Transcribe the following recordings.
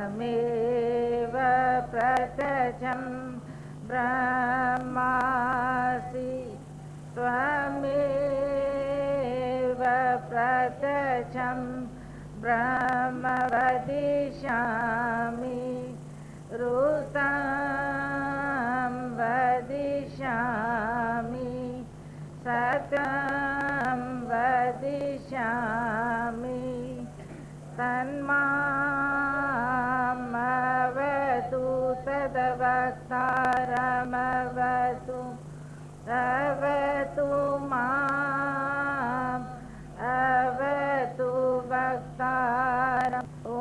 त्वमेव प्रत्यक्षं ब्रह्मासि त्वमेव प्रत्यक्षं ब्रह्म वदिष्यामि ऋतं वदिष्यामि सत्यं वदिष्यामि तन्मामवतु तद्वक्तारमवतु अवतु माम् अवतु वक्तारम् ॐ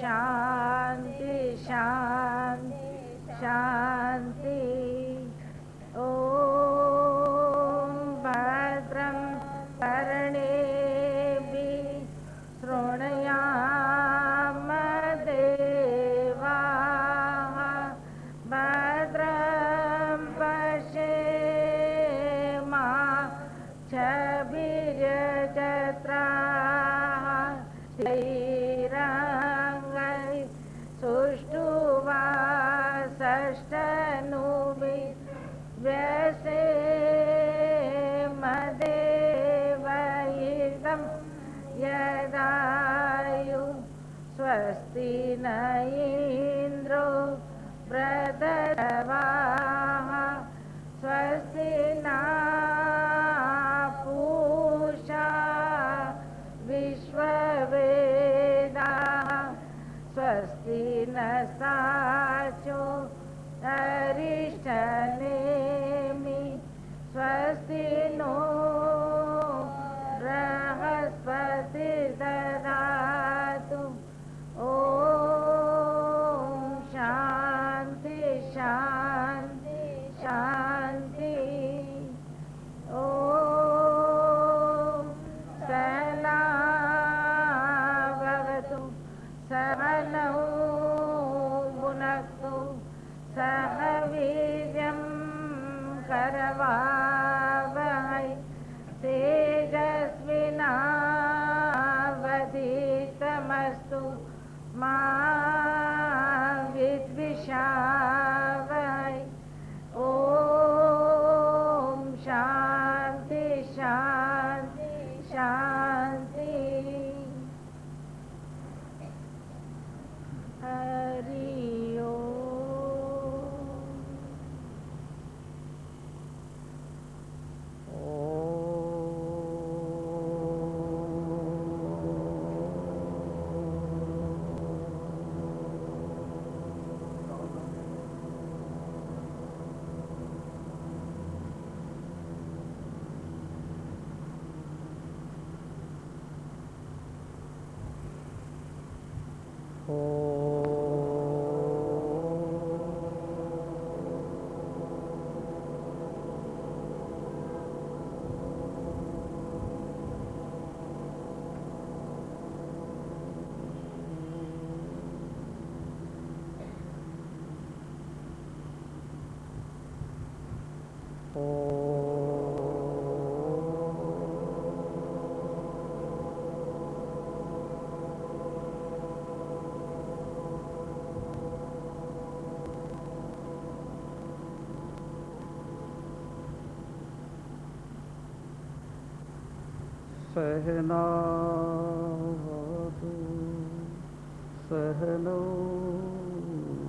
शान्ति शान्ति शान्ति ॐ भद्रं कर्णेभिः शृणुयाम देवाः भद्रं पश्येमाक्षभिर्यजत्राः स्थिरैरङ्गैः सुष्ठुवासष्टनुभिर्व्यसेमदेवहितं यदायु स्वस्ति न इन्द्रो वृद्धश्रवाः स्वस्ति नः पूषा विश्ववेदाः स्वस्ति नस्तार्क्ष्यो अरिष्टनेमि स्वस्ति नो बृहस्पतिर्दधातु ॐ शान्ति शान्ति शान्ति ॐ सहना भवतु सहनौ भुनक्तु सह वीर्यं करवावहै तेजस्विनावधीतमस्तु मा विद्विषावहै ॐ शान्ति शान्ति शान्ति हरि ओम्। सहना भवतु सहनौ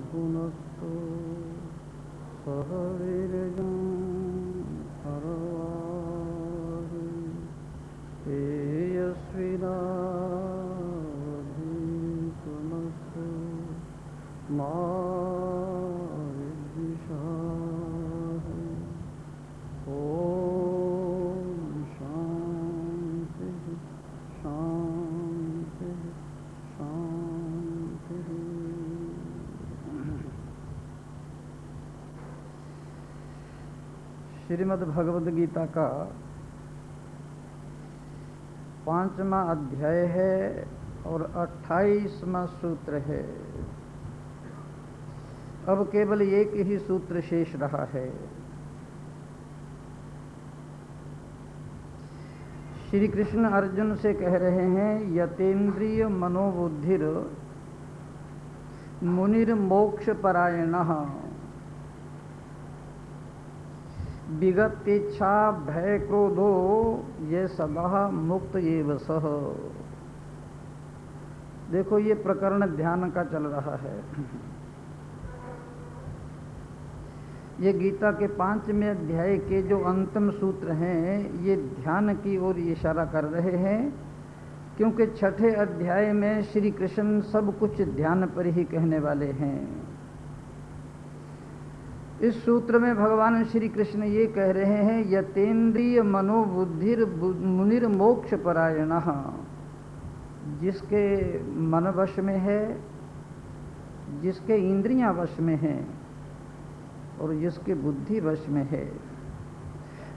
भुनक्तु सह वीर्यं करवावहै तेजस्विनावधीतमस्तु मा विद्विषावहै ॐ शान्ति शान्ति शान्ति। श्रीमद् भगवद गीता का 5वां अध्याय है और 28वां सूत्र है। अब केवल एक ही सूत्र शेष रहा है। श्री कृष्ण अर्जुन से कह रहे हैं, यतेन्द्रिय मनोबुद्धिर मुनिर्मोक्ष परायणः विगतेच्छा भय क्रोधो ये सबह मुक्त एव सह। देखो ये प्रकरण ध्यान का चल रहा है। ये गीता के 5वें अध्याय के जो अंतिम सूत्र हैं ये ध्यान की ओर इशारा कर रहे हैं, क्योंकि 6ठे अध्याय में श्री कृष्ण सब कुछ ध्यान पर ही कहने वाले हैं। इस सूत्र में भगवान श्री कृष्ण ये कह रहे हैं, यतेन्द्रिय मनोबुद्धिर मुनिर्मोक्ष परायणः, जिसके मन वश में है, जिसके इंद्रियां वश में हैं और जिसके बुद्धि वश में है,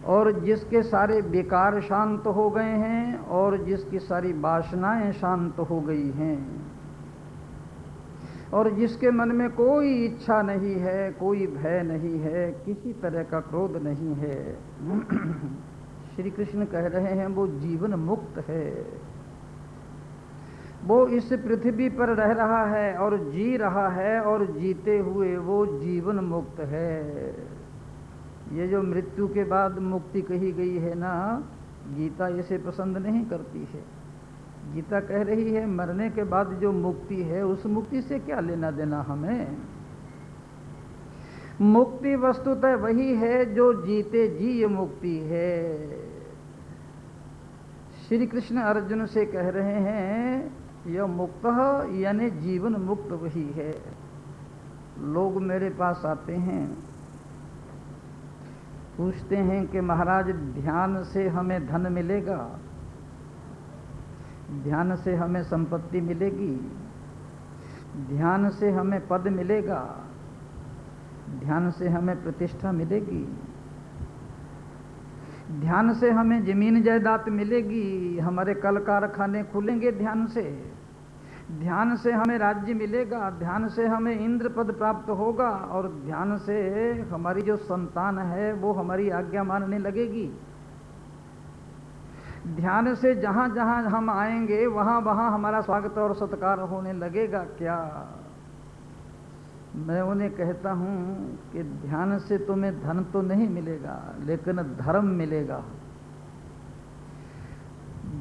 और जिसके सारे विकार शांत हो गए हैं और जिसकी सारी वासनाएं शांत हो गई हैं, और जिसके मन में कोई इच्छा नहीं है, कोई भय नहीं है, किसी तरह का क्रोध नहीं है, श्री कृष्ण कह रहे हैं वो जीवन मुक्त है। वो इस पृथ्वी पर रह रहा है और जी रहा है, और जीते हुए वो जीवन मुक्त है। ये जो मृत्यु के बाद मुक्ति कही गई है ना, गीता इसे पसंद नहीं करती है। गीता कह रही है मरने के बाद जो मुक्ति है उस मुक्ति से क्या लेना देना हमें। मुक्ति वस्तुतः वही है जो जीते जी ये मुक्ति है। श्री कृष्ण अर्जुन से कह रहे हैं यह मुक्त यानी जीवन मुक्त वही है। लोग मेरे पास आते हैं, पूछते हैं कि महाराज ध्यान से हमें धन मिलेगा, ध्यान से हमें संपत्ति मिलेगी, ध्यान से हमें पद मिलेगा, ध्यान से हमें प्रतिष्ठा मिलेगी, ध्यान से हमें जमीन जायदाद मिलेगी, हमारे कल कारखाने खुलेंगे ध्यान से, ध्यान से हमें राज्य मिलेगा, ध्यान से हमें इंद्र पद प्राप्त होगा, और ध्यान से हमारी जो संतान है वो हमारी आज्ञा मानने लगेगी। ध्यान से जहाँ जहाँ हम आएंगे वहाँ वहाँ हमारा स्वागत और सत्कार होने लगेगा। क्या मैं उन्हें कहता हूँ कि ध्यान से तुम्हें धन तो नहीं मिलेगा लेकिन धर्म मिलेगा,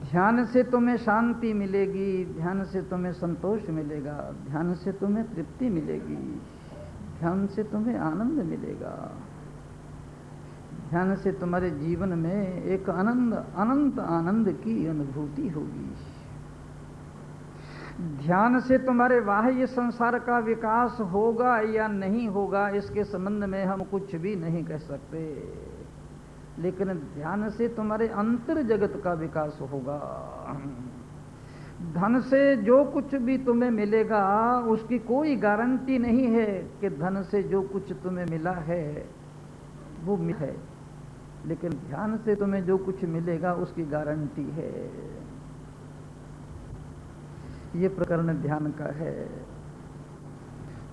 ध्यान से तुम्हें शांति मिलेगी, ध्यान से तुम्हें संतोष मिलेगा, ध्यान से तुम्हें तृप्ति मिलेगी, ध्यान से तुम्हें आनंद मिलेगा, ध्यान से तुम्हारे जीवन में एक अनंत आनंद की अनुभूति होगी। ध्यान से तुम्हारे बाह्य संसार का विकास होगा या नहीं होगा इसके संबंध में हम कुछ भी नहीं कह सकते, लेकिन ध्यान से तुम्हारे अंतर जगत का विकास होगा। धन से जो कुछ भी तुम्हें मिलेगा उसकी कोई गारंटी नहीं है कि धन से जो कुछ तुम्हें मिला है वो है, लेकिन ध्यान से तुम्हें जो कुछ मिलेगा उसकी गारंटी है। ये प्रकरण ध्यान का है।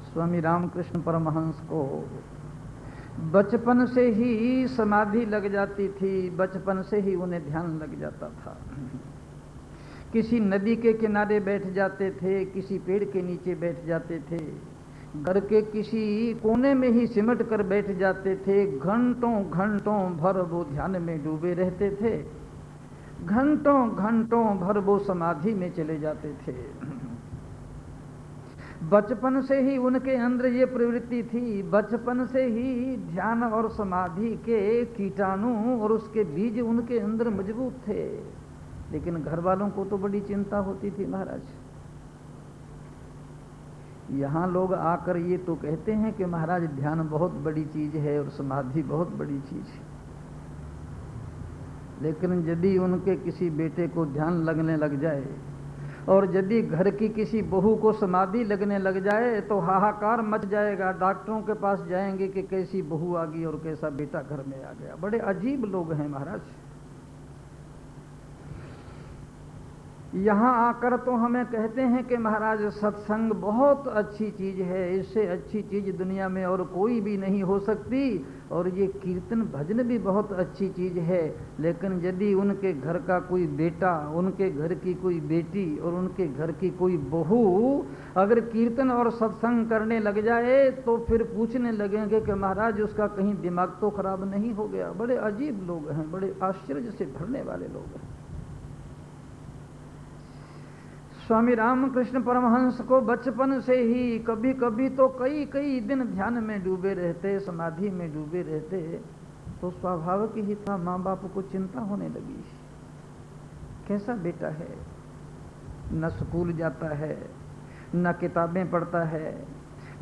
स्वामी रामकृष्ण परमहंस को बचपन से ही समाधि लग जाती थी, बचपन से ही उन्हें ध्यान लग जाता था। किसी नदी के किनारे बैठ जाते थे, किसी पेड़ के नीचे बैठ जाते थे, घर के किसी कोने में ही सिमट कर बैठ जाते थे, घंटों घंटों भर वो ध्यान में डूबे रहते थे, घंटों घंटों भर वो समाधि में चले जाते थे। बचपन से ही उनके अंदर ये प्रवृत्ति थी, बचपन से ही ध्यान और समाधि के कीटाणु और उसके बीज उनके अंदर मजबूत थे। लेकिन घर वालों को तो बड़ी चिंता होती थी महाराज। यहाँ लोग आकर ये तो कहते हैं कि महाराज ध्यान बहुत बड़ी चीज है और समाधि बहुत बड़ी चीज है, लेकिन यदि उनके किसी बेटे को ध्यान लगने लग जाए और यदि घर की किसी बहू को समाधि लगने लग जाए तो हाहाकार मच जाएगा। डॉक्टरों के पास जाएंगे कि कैसी बहू आ गई और कैसा बेटा घर में आ गया। बड़े अजीब लोग हैं महाराज। यहाँ आकर तो हमें कहते हैं कि महाराज सत्संग बहुत अच्छी चीज़ है, इससे अच्छी चीज़ दुनिया में और कोई भी नहीं हो सकती, और ये कीर्तन भजन भी बहुत अच्छी चीज़ है। लेकिन यदि उनके घर का कोई बेटा, उनके घर की कोई बेटी और उनके घर की कोई बहू अगर कीर्तन और सत्संग करने लग जाए तो फिर पूछने लगेंगे कि महाराज उसका कहीं दिमाग तो खराब नहीं हो गया। बड़े अजीब लोग हैं, बड़े आश्चर्य से भरने वाले लोग हैं। स्वामी रामकृष्ण परमहंस को बचपन से ही कभी कभी तो कई कई दिन ध्यान में डूबे रहते, समाधि में डूबे रहते, तो स्वाभाविक ही था माँ बाप को चिंता होने लगी। कैसा बेटा है, न स्कूल जाता है, न किताबें पढ़ता है,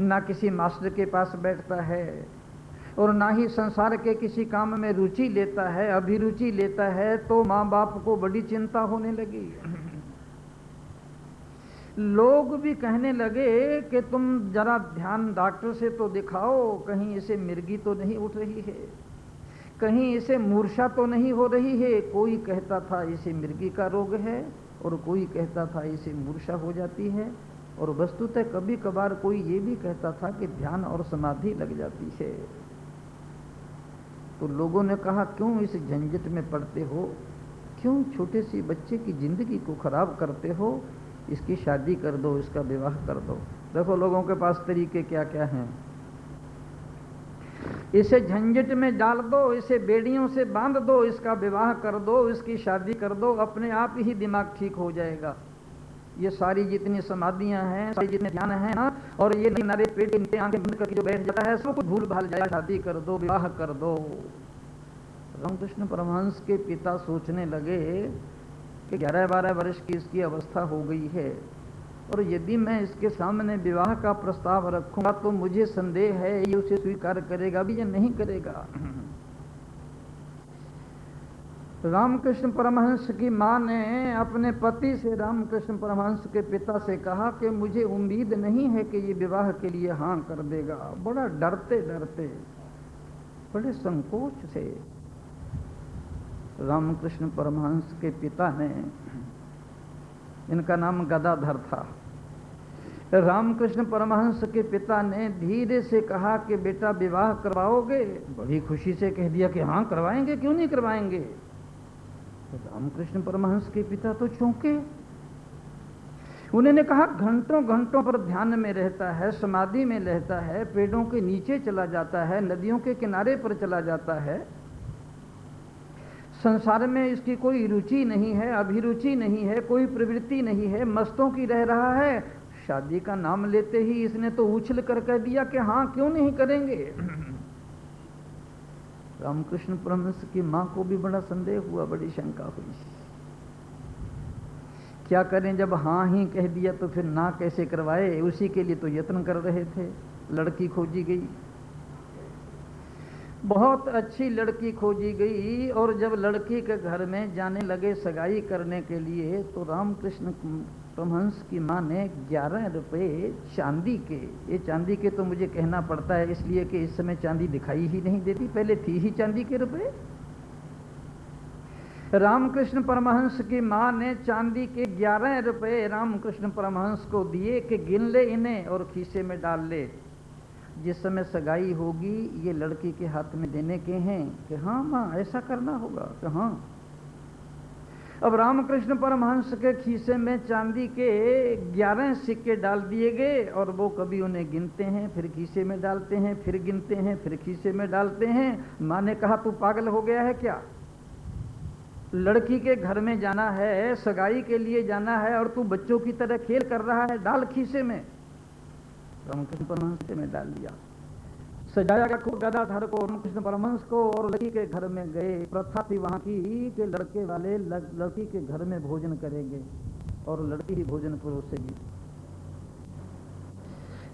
न किसी मास्टर के पास बैठता है, और ना ही संसार के किसी काम में रुचि लेता है, अभिरुचि लेता है। तो माँ बाप को बड़ी चिंता होने लगी। लोग भी कहने लगे कि तुम जरा ध्यान डॉक्टर से तो दिखाओ, कहीं इसे मिर्गी तो नहीं उठ रही है, कहीं इसे मूर्छा तो नहीं हो रही है। कोई कहता था इसे मिर्गी का रोग है, और कोई कहता था इसे मूर्छा हो जाती है, और वस्तुतः कभी कभार कोई ये भी कहता था कि ध्यान और समाधि लग जाती है। तो लोगों ने कहा क्यों इस झंझट में पड़ते हो, क्यों छोटे सी बच्चे की जिंदगी को खराब करते हो, इसकी शादी कर दो, इसका विवाह कर दो। देखो लोगों के पास तरीके क्या क्या हैं। इसे झंझट में डाल दो, इसे बेड़ियों से बांध दो, इसका विवाह कर दो, इसकी शादी कर दो, अपने आप ही दिमाग ठीक हो जाएगा। ये सारी जितनी समाधियां हैं, सारी जितने ध्यान हैं ना, और ये नारे पेट नीचे आंखें बंद करके जो बैठ जाता है, सब कुछ भूल भाल जाएगा। शादी कर दो, विवाह कर दो। रामकृष्ण परमहंस के पिता सोचने लगे कि 11-12 वर्ष की इसकी अवस्था हो गई है, और यदि मैं इसके सामने विवाह का प्रस्ताव रखूंगा तो मुझे संदेह है ये उसे स्वीकार करेगा भी या नहीं करेगा। रामकृष्ण परमहंस की मां ने अपने पति से रामकृष्ण परमहंस के पिता से कहा कि मुझे उम्मीद नहीं है कि ये विवाह के लिए हाँ कर देगा। बड़ा डरते डरते, बड़े संकोच से रामकृष्ण परमहंस के पिता ने, इनका नाम गदाधर था, रामकृष्ण परमहंस के पिता ने धीरे से कहा कि बेटा विवाह करवाओगे? बड़ी खुशी से कह दिया कि हाँ करवाएंगे, क्यों नहीं करवाएंगे। तो रामकृष्ण परमहंस के पिता तो चौंके। उन्होंने कहा घंटों घंटों पर ध्यान में रहता है, समाधि में रहता है, पेड़ों के नीचे चला जाता है, नदियों के किनारे पर चला जाता है, संसार में इसकी कोई रुचि नहीं है, अभिरुचि नहीं है, कोई प्रवृत्ति नहीं है, मस्तों की रह रहा है। शादी का नाम लेते ही इसने तो उछल कर कह दिया कि हाँ क्यों नहीं करेंगे। रामकृष्ण परमहंस की मां को भी बड़ा संदेह हुआ, बड़ी शंका हुई। क्या करें, जब हाँ ही कह दिया तो फिर ना कैसे करवाए। उसी के लिए तो यत्न कर रहे थे। लड़की खोजी गई, बहुत अच्छी लड़की खोजी गई, और जब लड़की के घर में जाने लगे सगाई करने के लिए तो रामकृष्ण परमहंस की मां ने 11 रुपये चांदी के, ये चांदी के तो मुझे कहना पड़ता है इसलिए कि इस समय चांदी दिखाई ही नहीं देती, पहले थी ही चांदी के रुपये। रामकृष्ण परमहंस की मां ने चांदी के 11 रुपये रामकृष्ण परमहंस को दिए कि गिन ले इन्हें और खीसे में डाल ले, जिस समय सगाई होगी ये लड़की के हाथ में देने के हैं। कि हाँ माँ ऐसा करना होगा। कि हाँ। अब रामकृष्ण परमहंस के खीसे में चांदी के 11 सिक्के डाल दिए गए, और वो कभी उन्हें गिनते हैं, फिर खीसे में डालते हैं, फिर गिनते हैं, फिर खीसे में डालते हैं। माँ ने कहा तू पागल हो गया है क्या, लड़की के घर में जाना है, सगाई के लिए जाना है, और तू बच्चों की तरह खेल कर रहा है, डाल खीसे में। रामकृष्ण परमहंस में डाल दिया, सजाया गदाधर को, रामकृष्ण परमहंस को, और लड़की के घर में गए। प्रथा थी वहां की कि लड़के वाले लड़की के घर में भोजन करेंगे और लड़की ही भोजन परोसेगी।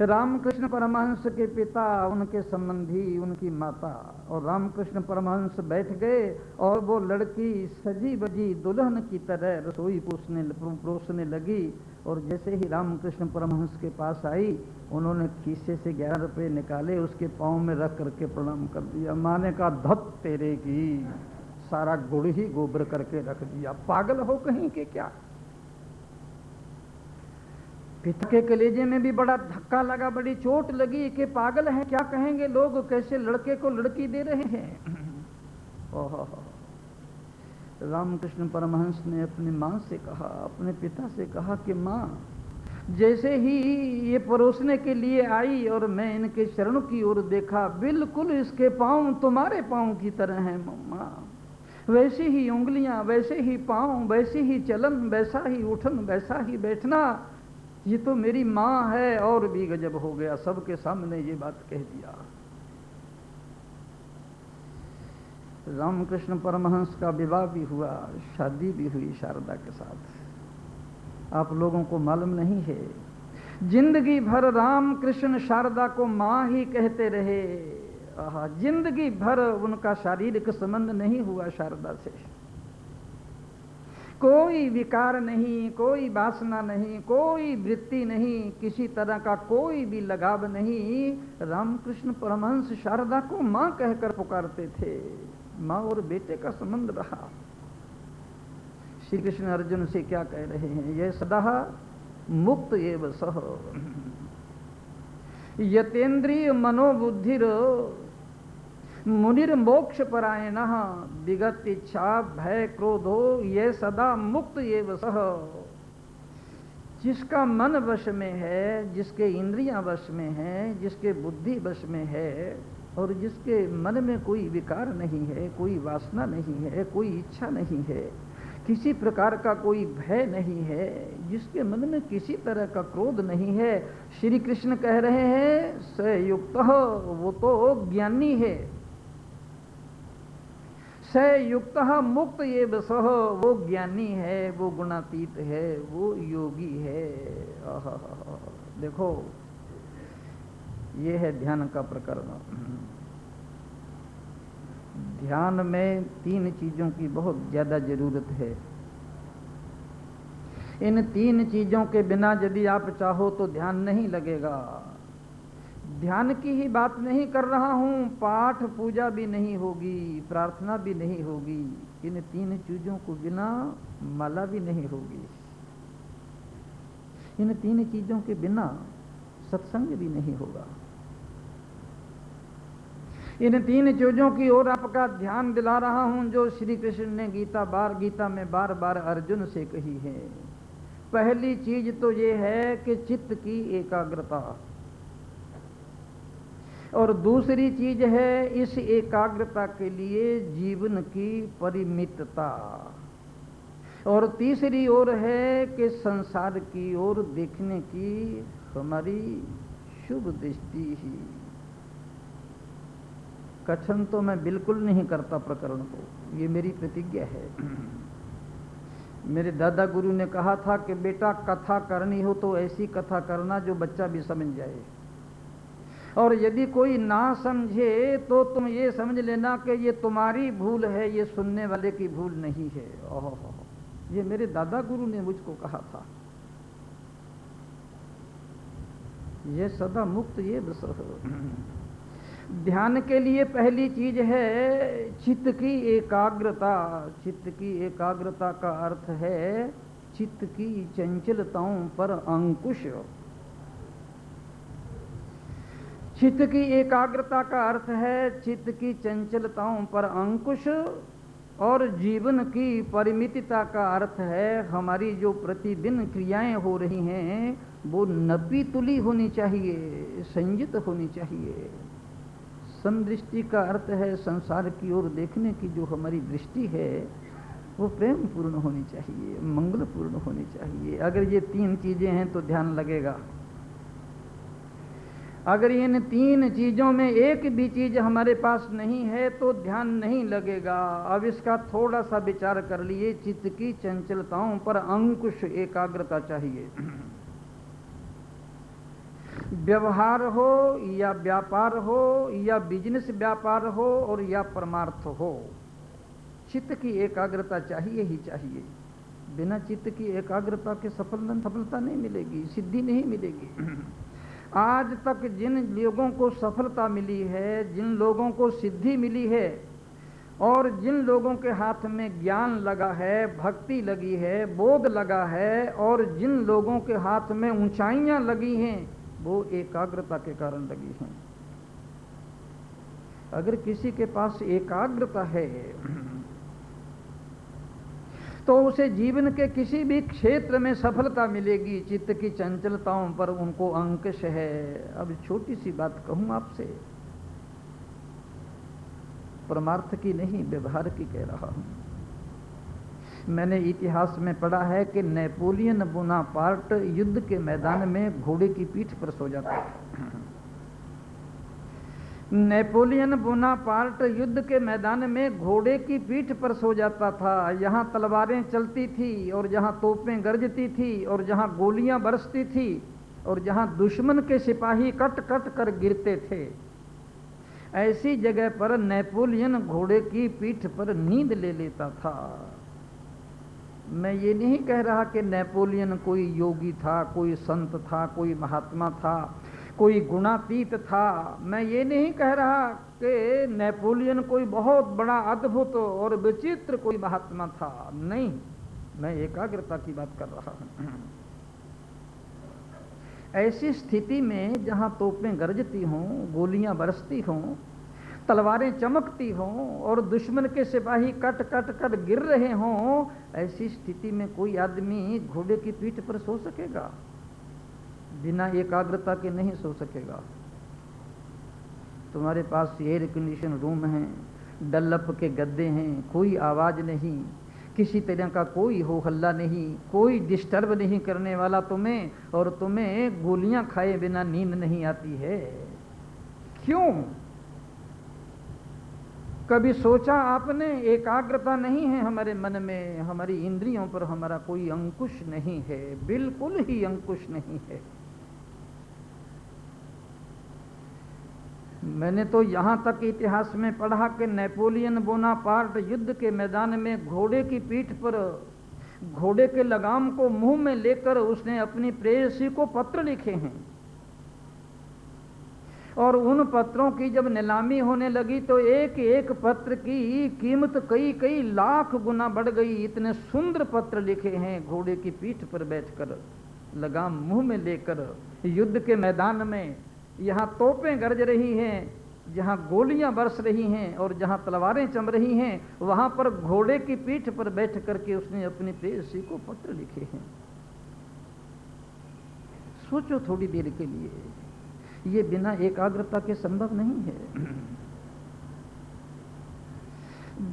रामकृष्ण परमहंस के पिता, उनके संबंधी, उनकी माता और रामकृष्ण परमहंस बैठ गए, और वो लड़की सजी बजी दुल्हन की तरह रसोई परोसने लगी। और जैसे ही रामकृष्ण परमहंस के पास आई, उन्होंने खीसे से 11 रुपये निकाले, उसके पाँव में रख करके प्रणाम कर दिया। माँ ने कहा धत तेरे की, सारा गुड़ ही गोबर करके रख दिया, पागल हो कहीं के क्या। पिता के कलेजे में भी बड़ा धक्का लगा, बड़ी चोट लगी कि पागल है, क्या कहेंगे लोग, कैसे लड़के को लड़की दे रहे हैं। ओहो, रामकृष्ण परमहंस ने अपनी माँ से कहा, अपने पिता से कहा कि माँ, जैसे ही ये परोसने के लिए आई और मैं इनके चरणों की ओर देखा, बिल्कुल इसके पांव तुम्हारे पांव की तरह हैं माँ, वैसी ही उंगलियां, वैसे ही पांव, वैसी ही चलन, वैसा ही उठन, वैसा ही बैठना, ये तो मेरी माँ है। और भी गजब हो गया, सबके सामने ये बात कह दिया। रामकृष्ण परमहंस का विवाह भी हुआ, शादी भी हुई शारदा के साथ। आप लोगों को मालूम नहीं है, जिंदगी भर रामकृष्ण शारदा को माँ ही कहते रहे। जिंदगी भर उनका शारीरिक संबंध नहीं हुआ शारदा से, कोई विकार नहीं, कोई वासना नहीं, कोई वृत्ति नहीं, किसी तरह का कोई भी लगाव नहीं। रामकृष्ण परमहंस शारदा को माँ कहकर पुकारते थे, माँ और बेटे का संबंध रहा। श्री कृष्ण अर्जुन से क्या कह रहे हैं, यह सदा मुक्त एव सह यतेन्द्रिय मनोबुद्धिर मुनिर्मोक्ष परायण विगत इच्छा भय क्रोधो ये सदा मुक्त एव सह। जिसका मन वश में है, जिसके इंद्रियां वश में है, जिसके बुद्धि वश में है, और जिसके मन में कोई विकार नहीं है, कोई वासना नहीं है, कोई इच्छा नहीं है, किसी प्रकार का कोई भय नहीं है, जिसके मन में किसी तरह का क्रोध नहीं है, श्री कृष्ण कह रहे हैं सयुक्त, वो तो ज्ञानी है। सयुक्त मुक्त एव सह, वो ज्ञानी है, वो गुणातीत है, वो योगी है। देखो, ये है ध्यान का प्रकरण। ध्यान में 3 चीजों की बहुत ज्यादा जरूरत है। इन 3 चीजों के बिना यदि आप चाहो तो ध्यान नहीं लगेगा। ध्यान की ही बात नहीं कर रहा हूं, पाठ पूजा भी नहीं होगी, प्रार्थना भी नहीं होगी, इन 3 चीजों को बिना माला भी नहीं होगी, इन 3 चीजों के बिना सत्संग भी नहीं होगा। इन 3 चीजों की ओर आपका ध्यान दिला रहा हूं जो श्री कृष्ण ने गीता में बार बार अर्जुन से कही है। पहली चीज तो ये है कि चित्त की एकाग्रता, और दूसरी चीज है इस एकाग्रता के लिए जीवन की परिमितता, और तीसरी ओर है कि संसार की ओर देखने की हमारी शुभ दृष्टि ही। कथन तो मैं बिल्कुल नहीं करता प्रकरण को, ये मेरी प्रतिज्ञा है। मेरे दादा गुरु ने कहा था कि बेटा कथा करनी हो तो ऐसी कथा करना जो बच्चा भी समझ जाए, और यदि कोई ना समझे तो तुम ये समझ लेना कि ये तुम्हारी भूल है, ये सुनने वाले की भूल नहीं है। ओहो, ये मेरे दादा गुरु ने मुझको कहा था। ये सदा मुक्त ये बस। ध्यान के लिए पहली चीज है चित्त की एकाग्रता। चित्त की एकाग्रता का अर्थ है चित्त की चंचलताओं पर अंकुश। चित्त की एकाग्रता का अर्थ है चित्त की चंचलताओं पर अंकुश, और जीवन की परिमितता का अर्थ है हमारी जो प्रतिदिन क्रियाएं हो रही हैं वो नपी तुली होनी चाहिए, संयत होनी चाहिए। समदृष्टि का अर्थ है संसार की ओर देखने की जो हमारी दृष्टि है वो प्रेम पूर्ण होनी चाहिए, मंगल पूर्ण होनी चाहिए। अगर ये 3 चीजें हैं तो ध्यान लगेगा। अगर इन 3 चीजों में एक भी चीज हमारे पास नहीं है तो ध्यान नहीं लगेगा। अब इसका थोड़ा सा विचार कर लिए। चित्त की चंचलताओं पर अंकुश, एकाग्रता चाहिए। व्यवहार हो या व्यापार हो या बिजनेस व्यापार हो और या परमार्थ हो, चित्त की एकाग्रता चाहिए ही चाहिए। बिना चित्त की एकाग्रता के सफलता नहीं मिलेगी, सिद्धि नहीं मिलेगी। आज तक जिन लोगों को सफलता मिली है, जिन लोगों को सिद्धि मिली है, और जिन लोगों के हाथ में ज्ञान लगा है, भक्ति लगी है, बोध लगा है, और जिन लोगों के हाथ में ऊंचाइयां लगी हैं, वो एकाग्रता के कारण लगी हैं। अगर किसी के पास एकाग्रता है तो उसे जीवन के किसी भी क्षेत्र में सफलता मिलेगी। चित्त की चंचलताओं पर उनको अंकुश है। अब छोटी सी बात कहूं आपसे, परमार्थ की नहीं, व्यवहार की कह रहा हूं। मैंने इतिहास में पढ़ा है कि नेपोलियन बोनापार्ट युद्ध के मैदान में घोड़े की पीठ पर सो जाता था। नेपोलियन बोनापार्ट युद्ध के मैदान में घोड़े की पीठ पर सो जाता था। यहाँ तलवारें चलती थी, और जहाँ तोपें गरजती थी, और जहाँ गोलियां बरसती थी, और जहाँ दुश्मन के सिपाही कट कट कर गिरते थे, ऐसी जगह पर नेपोलियन घोड़े की पीठ पर नींद ले लेता था। मैं ये नहीं कह रहा कि नेपोलियन कोई योगी था, कोई संत था, कोई महात्मा था, कोई गुणातीत था। मैं ये नहीं कह रहा कि नेपोलियन कोई बहुत बड़ा अद्भुत और विचित्र कोई महात्मा था। नहीं, मैं एकाग्रता की बात कर रहा हूं। ऐसी स्थिति में जहां तोपें गरजती हों, गोलियां बरसती हों, तलवारें चमकती हों, और दुश्मन के सिपाही कट कट कर गिर रहे हों, ऐसी स्थिति में कोई आदमी घोड़े की पीठ पर सो सकेगा? बिना एकाग्रता के नहीं सो सकेगा। तुम्हारे पास एयर कंडीशन रूम है, डल्लप के गद्दे हैं, कोई आवाज नहीं, किसी तरह का कोई हो हल्ला नहीं, कोई डिस्टर्ब नहीं करने वाला तुम्हें, और तुम्हें गोलियां खाए बिना नींद नहीं आती है। क्यों? कभी सोचा आपने? एकाग्रता नहीं है हमारे मन में, हमारी इंद्रियों पर हमारा कोई अंकुश नहीं है, बिल्कुल ही अंकुश नहीं है। मैंने तो यहां तक इतिहास में पढ़ा कि नेपोलियन बोनापार्ट युद्ध के मैदान में घोड़े की पीठ पर घोड़े के लगाम को मुंह में लेकर उसने अपनी प्रेयसी को पत्र लिखे हैं, और उन पत्रों की जब नीलामी होने लगी तो एक एक पत्र की कीमत कई कई लाख गुना बढ़ गई। इतने सुंदर पत्र लिखे हैं घोड़े की पीठ पर बैठकर, लगाम मुंह में लेकर, युद्ध के मैदान में। यहाँ तोपें गरज रही हैं, जहाँ गोलियां बरस रही हैं, और जहाँ तलवारें चम रही हैं, वहाँ पर घोड़े की पीठ पर बैठ करके उसने अपनी प्रेयसी को पत्र लिखे हैं। सोचो थोड़ी देर के लिए, ये बिना एकाग्रता के संभव नहीं है।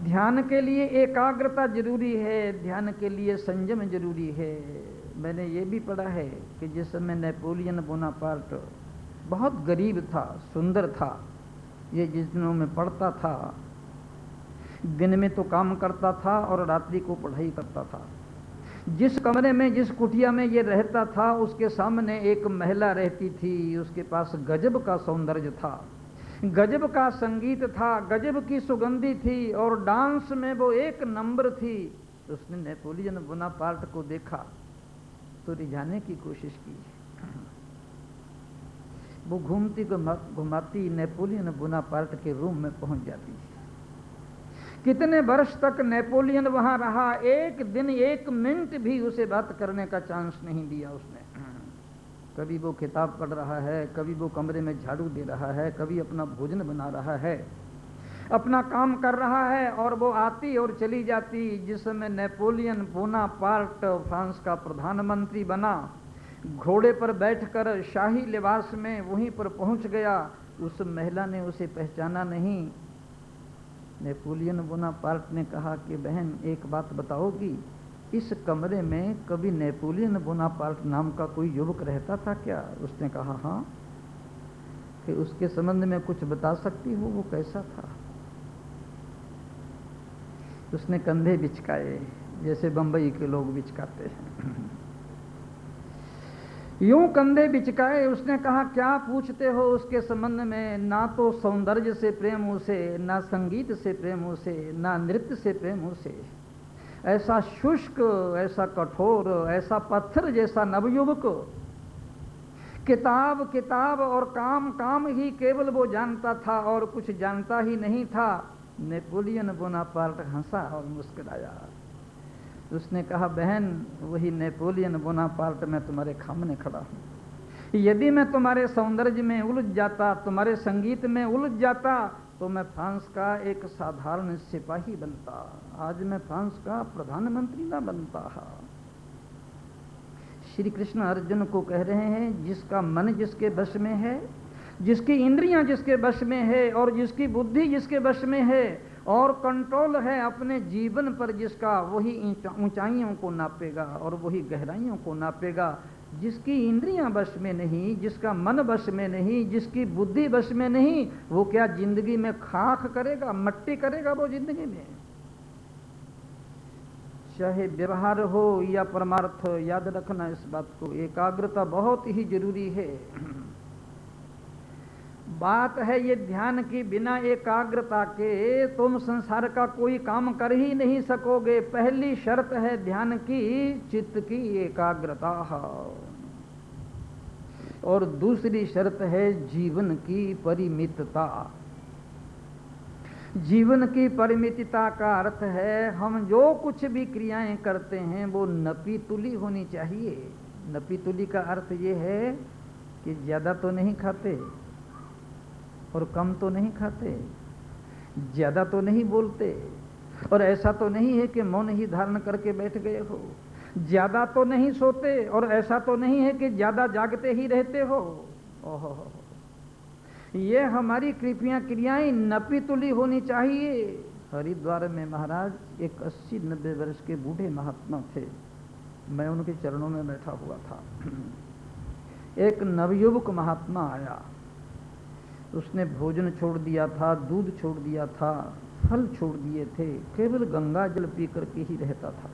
ध्यान के लिए एकाग्रता जरूरी है, ध्यान के लिए संयम जरूरी है। मैंने ये भी पढ़ा है कि जिस समय नेपोलियन बोनापार्ट बहुत गरीब था, सुंदर था, ये जिस दिनों में पढ़ता था, दिन में तो काम करता था और रात्रि को पढ़ाई करता था। जिस कमरे में, जिस कुटिया में ये रहता था, उसके सामने एक महिला रहती थी। उसके पास गजब का सौंदर्य था, गजब का संगीत था, गजब की सुगंधी थी, और डांस में वो एक नंबर थी। उसने नेपोलियन बोनापार्ट को देखा तो रिझाने की कोशिश की। वो घूमती घुमाती नेपोलियन बोनापार्ट के रूम में पहुंच जाती। कितने वर्ष तक नेपोलियन वहां रहा, एक दिन एक मिनट भी उसे बात करने का चांस नहीं दिया उसने। कभी वो किताब पढ़ रहा है, कभी वो कमरे में झाड़ू दे रहा है, कभी अपना भोजन बना रहा है, अपना काम कर रहा है, और वो आती और चली जाती। जिस समय नेपोलियन बोनापार्ट फ्रांस का प्रधानमंत्री बना, घोड़े पर बैठकर शाही लिबास में वहीं पर पहुंच गया, उस महिला ने उसे पहचाना नहीं। नेपोलियन बोनापार्ट ने कहा कि बहन, एक बात बताओगी, इस कमरे में कभी नेपोलियन बोनापार्ट नाम का कोई युवक रहता था क्या? उसने कहा हाँ। कि उसके संबंध में कुछ बता सकती हो, वो कैसा था? उसने कंधे बिचकाए, जैसे बंबई के लोग बिचकाते हैं। यूं कंधे बिचकाए उसने कहा, क्या पूछते हो उसके संबंध में? ना तो सौंदर्य से प्रेम उसे, ना संगीत से प्रेम उसे, ना नृत्य से प्रेम उसे। ऐसा शुष्क, ऐसा कठोर, ऐसा पत्थर जैसा नवयुवक, किताब किताब और काम काम ही केवल वो जानता था, और कुछ जानता ही नहीं था। नेपोलियन बोनापार्ट हंसा और मुस्कुराया। उसने कहा, बहन वही नेपोलियन बोनापार्ट मैं तुम्हारे सामने खड़ा हूँ। यदि मैं तुम्हारे सौंदर्य में उलझ जाता, तुम्हारे संगीत में उलझ जाता, तो मैं फ्रांस का एक साधारण सिपाही बनता, आज मैं फ्रांस का प्रधानमंत्री ना बनता। श्री कृष्ण अर्जुन को कह रहे हैं, जिसका मन जिसके वश में है, जिसकी इंद्रियां जिसके वश में है और जिसकी बुद्धि जिसके वश में है और कंट्रोल है अपने जीवन पर जिसका, वही ऊंचाइयों को नापेगा और वही गहराइयों को नापेगा। जिसकी इंद्रियां वश में नहीं, जिसका मन वश में नहीं, जिसकी बुद्धि वश में नहीं, वो क्या जिंदगी में खाक करेगा, मट्टी करेगा वो जिंदगी में। चाहे व्यवहार हो या परमार्थ, याद रखना इस बात को, एकाग्रता बहुत ही जरूरी है। बात है ये ध्यान की, बिना एकाग्रता के तुम संसार का कोई काम कर ही नहीं सकोगे। पहली शर्त है ध्यान की, चित्त की एकाग्रता, और दूसरी शर्त है जीवन की परिमितता। जीवन की परिमितता का अर्थ है हम जो कुछ भी क्रियाएं करते हैं वो नपीतुली होनी चाहिए। नपीतुली का अर्थ ये है कि ज्यादा तो नहीं खाते और कम तो नहीं खाते, ज्यादा तो नहीं बोलते और ऐसा तो नहीं है कि मौन ही धारण करके बैठ गए हो, ज्यादा तो नहीं सोते और ऐसा तो नहीं है कि ज्यादा जागते ही रहते हो। ओहो, ये हमारी क्रियाएं नपीतुली होनी चाहिए। हरिद्वार में महाराज एक 80-90 वर्ष के बूढ़े महात्मा थे, मैं उनके चरणों में बैठा हुआ था। एक नवयुवक महात्मा आया, उसने भोजन छोड़ दिया था, दूध छोड़ दिया था, फल छोड़ दिए थे, केवल गंगा जल पी करके ही रहता था।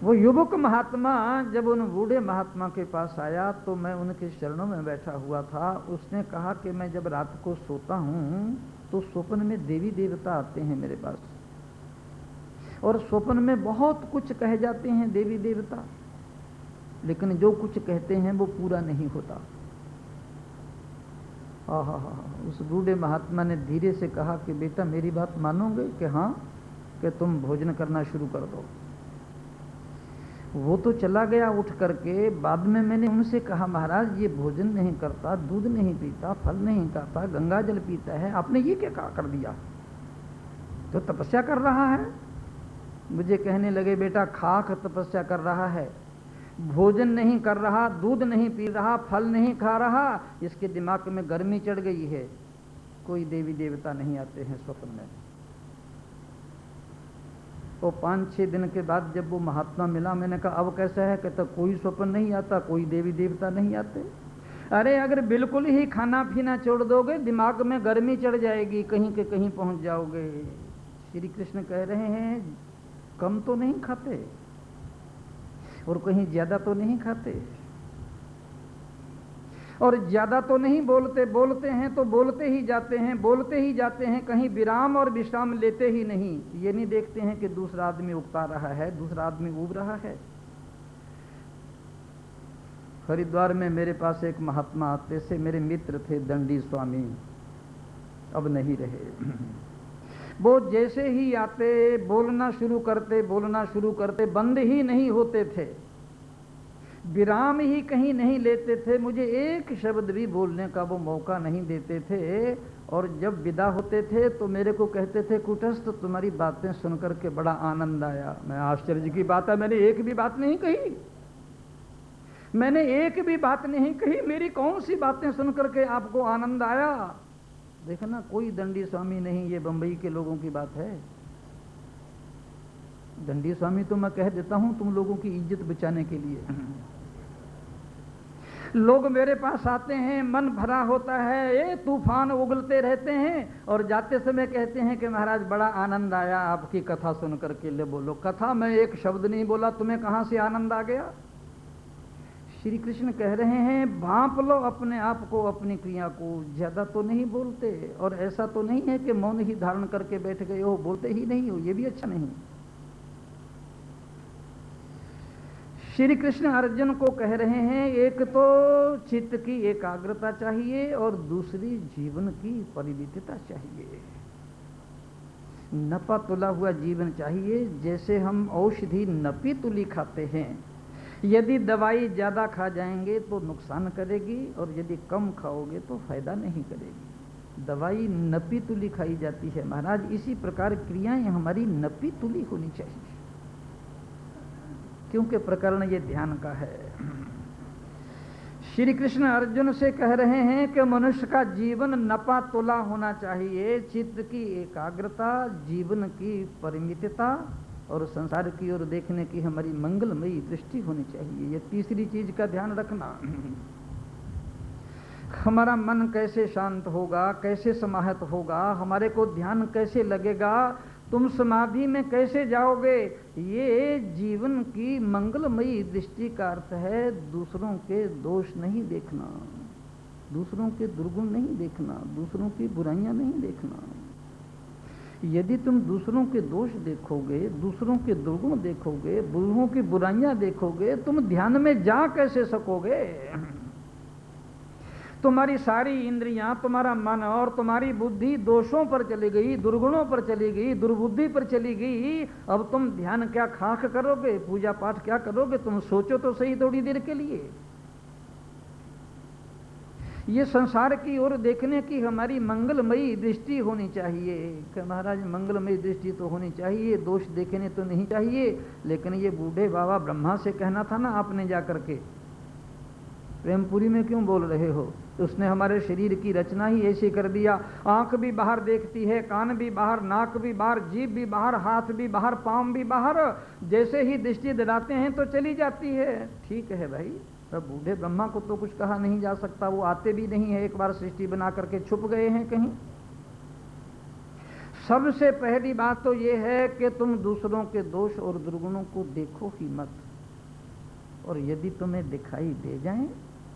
वो युवक महात्मा जब उन बूढ़े महात्मा के पास आया तो मैं उनके चरणों में बैठा हुआ था। उसने कहा कि मैं जब रात को सोता हूं तो स्वप्न में देवी देवता आते हैं मेरे पास, और स्वप्न में बहुत कुछ कह जाते हैं देवी देवता, लेकिन जो कुछ कहते हैं वो पूरा नहीं होता। उस बूढ़े महात्मा ने धीरे से कहा कि बेटा मेरी बात मानोगे कि हाँ, कि तुम भोजन करना शुरू कर दो। वो तो चला गया उठ करके। बाद में मैंने उनसे कहा, महाराज ये भोजन नहीं करता, दूध नहीं पीता, फल नहीं खाता, गंगा जल पीता है, आपने ये क्या कर दिया? तो तपस्या कर रहा है। मुझे कहने लगे, बेटा खाक तपस्या कर रहा है, भोजन नहीं कर रहा, दूध नहीं पी रहा, फल नहीं खा रहा, इसके दिमाग में गर्मी चढ़ गई है, कोई देवी देवता नहीं आते हैं स्वप्न में। तो 5-6 दिन के बाद जब वो महात्मा मिला, मैंने कहा अब कैसा है? कहता कोई स्वप्न नहीं आता, कोई देवी देवता नहीं आते। अरे अगर बिल्कुल ही खाना पीना छोड़ दोगे, दिमाग में गर्मी चढ़ जाएगी, कहीं के कहीं पहुंच जाओगे। श्री कृष्ण कह रहे हैं कम तो नहीं खाते और कहीं ज्यादा तो नहीं खाते और ज्यादा तो नहीं बोलते, बोलते हैं तो बोलते ही जाते हैं, बोलते ही जाते हैं, कहीं विराम और विश्राम लेते ही नहीं। ये नहीं देखते हैं कि दूसरा आदमी उगता रहा है, दूसरा आदमी उब रहा है। हरिद्वार में मेरे पास एक महात्मा आते से, मेरे मित्र थे दंडी स्वामी, अब नहीं रहे। वो जैसे ही आते बोलना शुरू करते, बंद ही नहीं होते थे, विराम ही कहीं नहीं लेते थे, मुझे एक शब्द भी बोलने का वो मौका नहीं देते थे। और जब विदा होते थे तो मेरे को कहते थे, कुटस्थ तुम्हारी बातें सुनकर के बड़ा आनंद आया। मैं आश्चर्य की बात है, मैंने एक भी बात नहीं कही, मैंने एक भी बात नहीं कही, मेरी कौन सी बातें सुनकर के आपको आनंद आया? देखना कोई दंडी स्वामी नहीं, ये बंबई के लोगों की बात है। दंडी स्वामी तो मैं कह देता हूं तुम लोगों की इज्जत बचाने के लिए। लोग मेरे पास आते हैं, मन भरा होता है, ये तूफान उगलते रहते हैं और जाते समय कहते हैं कि महाराज बड़ा आनंद आया आपकी कथा सुन करके। ले बोलो कथा, मैं एक शब्द नहीं बोला, तुम्हें कहां से आनंद आ गया? श्री कृष्ण कह रहे हैं भांप लो अपने आप को, अपनी क्रिया को, ज्यादा तो नहीं बोलते और ऐसा तो नहीं है कि मौन ही धारण करके बैठ गए हो, बोलते ही नहीं हो, ये भी अच्छा नहीं। श्री कृष्ण अर्जुन को कह रहे हैं, एक तो चित्त की एकाग्रता चाहिए और दूसरी जीवन की परिमितता चाहिए। नपा तुला हुआ जीवन चाहिए। जैसे हम औषधि नपी तुली खाते हैं, यदि दवाई ज़्यादा खा जाएंगे तो नुकसान करेगी और यदि कम खाओगे तो फायदा नहीं करेगी। दवाई नपी तुली खाई जाती है महाराज। इसी प्रकार क्रियाएं हमारी नपी तुली होनी चाहिए, क्योंकि प्रकरण ये ध्यान का है। श्री कृष्ण अर्जुन से कह रहे हैं कि मनुष्य का जीवन नपा तुला होना चाहिए। चित्त की एकाग्रता, जीवन की परिमितता और संसार की ओर देखने की हमारी मंगलमयी दृष्टि होनी चाहिए। ये तीसरी चीज का ध्यान रखना। हमारा मन कैसे शांत होगा, कैसे समाहित होगा, हमारे को ध्यान कैसे लगेगा, तुम समाधि में कैसे जाओगे, ये जीवन की मंगलमयी दृष्टि का अर्थ है। दूसरों के दोष नहीं देखना, दूसरों के दुर्गुण नहीं देखना, दूसरों की बुराइयां नहीं देखना। यदि तुम दूसरों के दोष देखोगे, दूसरों के दुर्गुण देखोगे, दूसरों की बुराइयां देखोगे, तुम ध्यान में जा कैसे सकोगे? तुम्हारी सारी इंद्रियां, तुम्हारा मन और तुम्हारी बुद्धि दोषों पर चली गई, दुर्गुणों पर चली गई, दुर्बुद्धि पर चली गई। अब तुम ध्यान क्या खाक करोगे, पूजा पाठ क्या करोगे? तुम सोचो तो सही थोड़ी देर के लिए। ये संसार की ओर देखने की हमारी मंगलमयी दृष्टि होनी चाहिए। कि महाराज मंगलमयी दृष्टि तो होनी चाहिए, दोष देखने तो नहीं चाहिए। लेकिन ये बूढ़े बाबा ब्रह्मा से कहना था ना आपने जाकर के, प्रेमपुरी में क्यों बोल रहे हो? उसने हमारे शरीर की रचना ही ऐसी कर दिया। आंख भी बाहर देखती है, कान भी बाहर, नाक भी बाहर, जीभ भी बाहर, हाथ भी बाहर, पांव भी बाहर। जैसे ही दृष्टि दिलाते हैं तो चली जाती है। ठीक है भाई, तब बूढ़े ब्रह्मा को तो कुछ कहा नहीं जा सकता, वो आते भी नहीं है। एक बार सृष्टि बना करके छुप गए हैं कहीं। सबसे पहली बात तो ये है कि तुम दूसरों के दोष और दुर्गुणों को देखो ही मत, और यदि तुम्हें दिखाई दे जाएं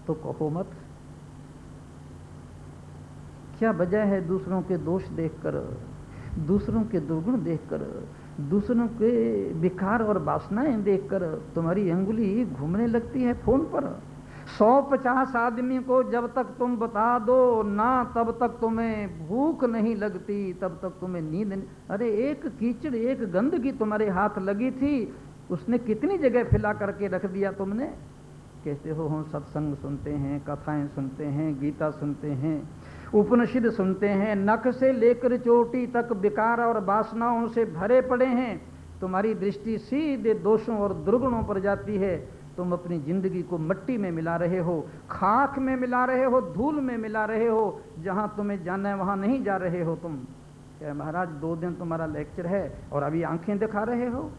तो कहो मत। क्या वजह है दूसरों के दोष देखकर, दूसरों के दुर्गुण देखकर, दूसरों के विकार और वासनाएं देखकर तुम्हारी अंगुली घूमने लगती है फोन पर? 150 आदमी को जब तक तुम बता दो ना, तब तक तुम्हें भूख नहीं लगती, तब तक तुम्हें नींद नहीं। अरे एक कीचड़, एक गंदगी तुम्हारे हाथ लगी थी, उसने कितनी जगह फैला करके रख दिया तुमने। कहते हो हम सत्संग सुनते हैं, कथाएं सुनते हैं, गीता सुनते हैं, उपनिषद सुनते हैं, नख से लेकर चोटी तक विकार और वासनाओं से भरे पड़े हैं। तुम्हारी दृष्टि सीधे दोषों और दुर्गुणों पर जाती है। तुम अपनी जिंदगी को मिट्टी में मिला रहे हो, खाक में मिला रहे हो, धूल में मिला रहे हो। जहां तुम्हें जाना है वहां नहीं जा रहे हो तुम। क्या महाराज 2 दिन तुम्हारा लेक्चर है और अभी आंखें दिखा रहे हो?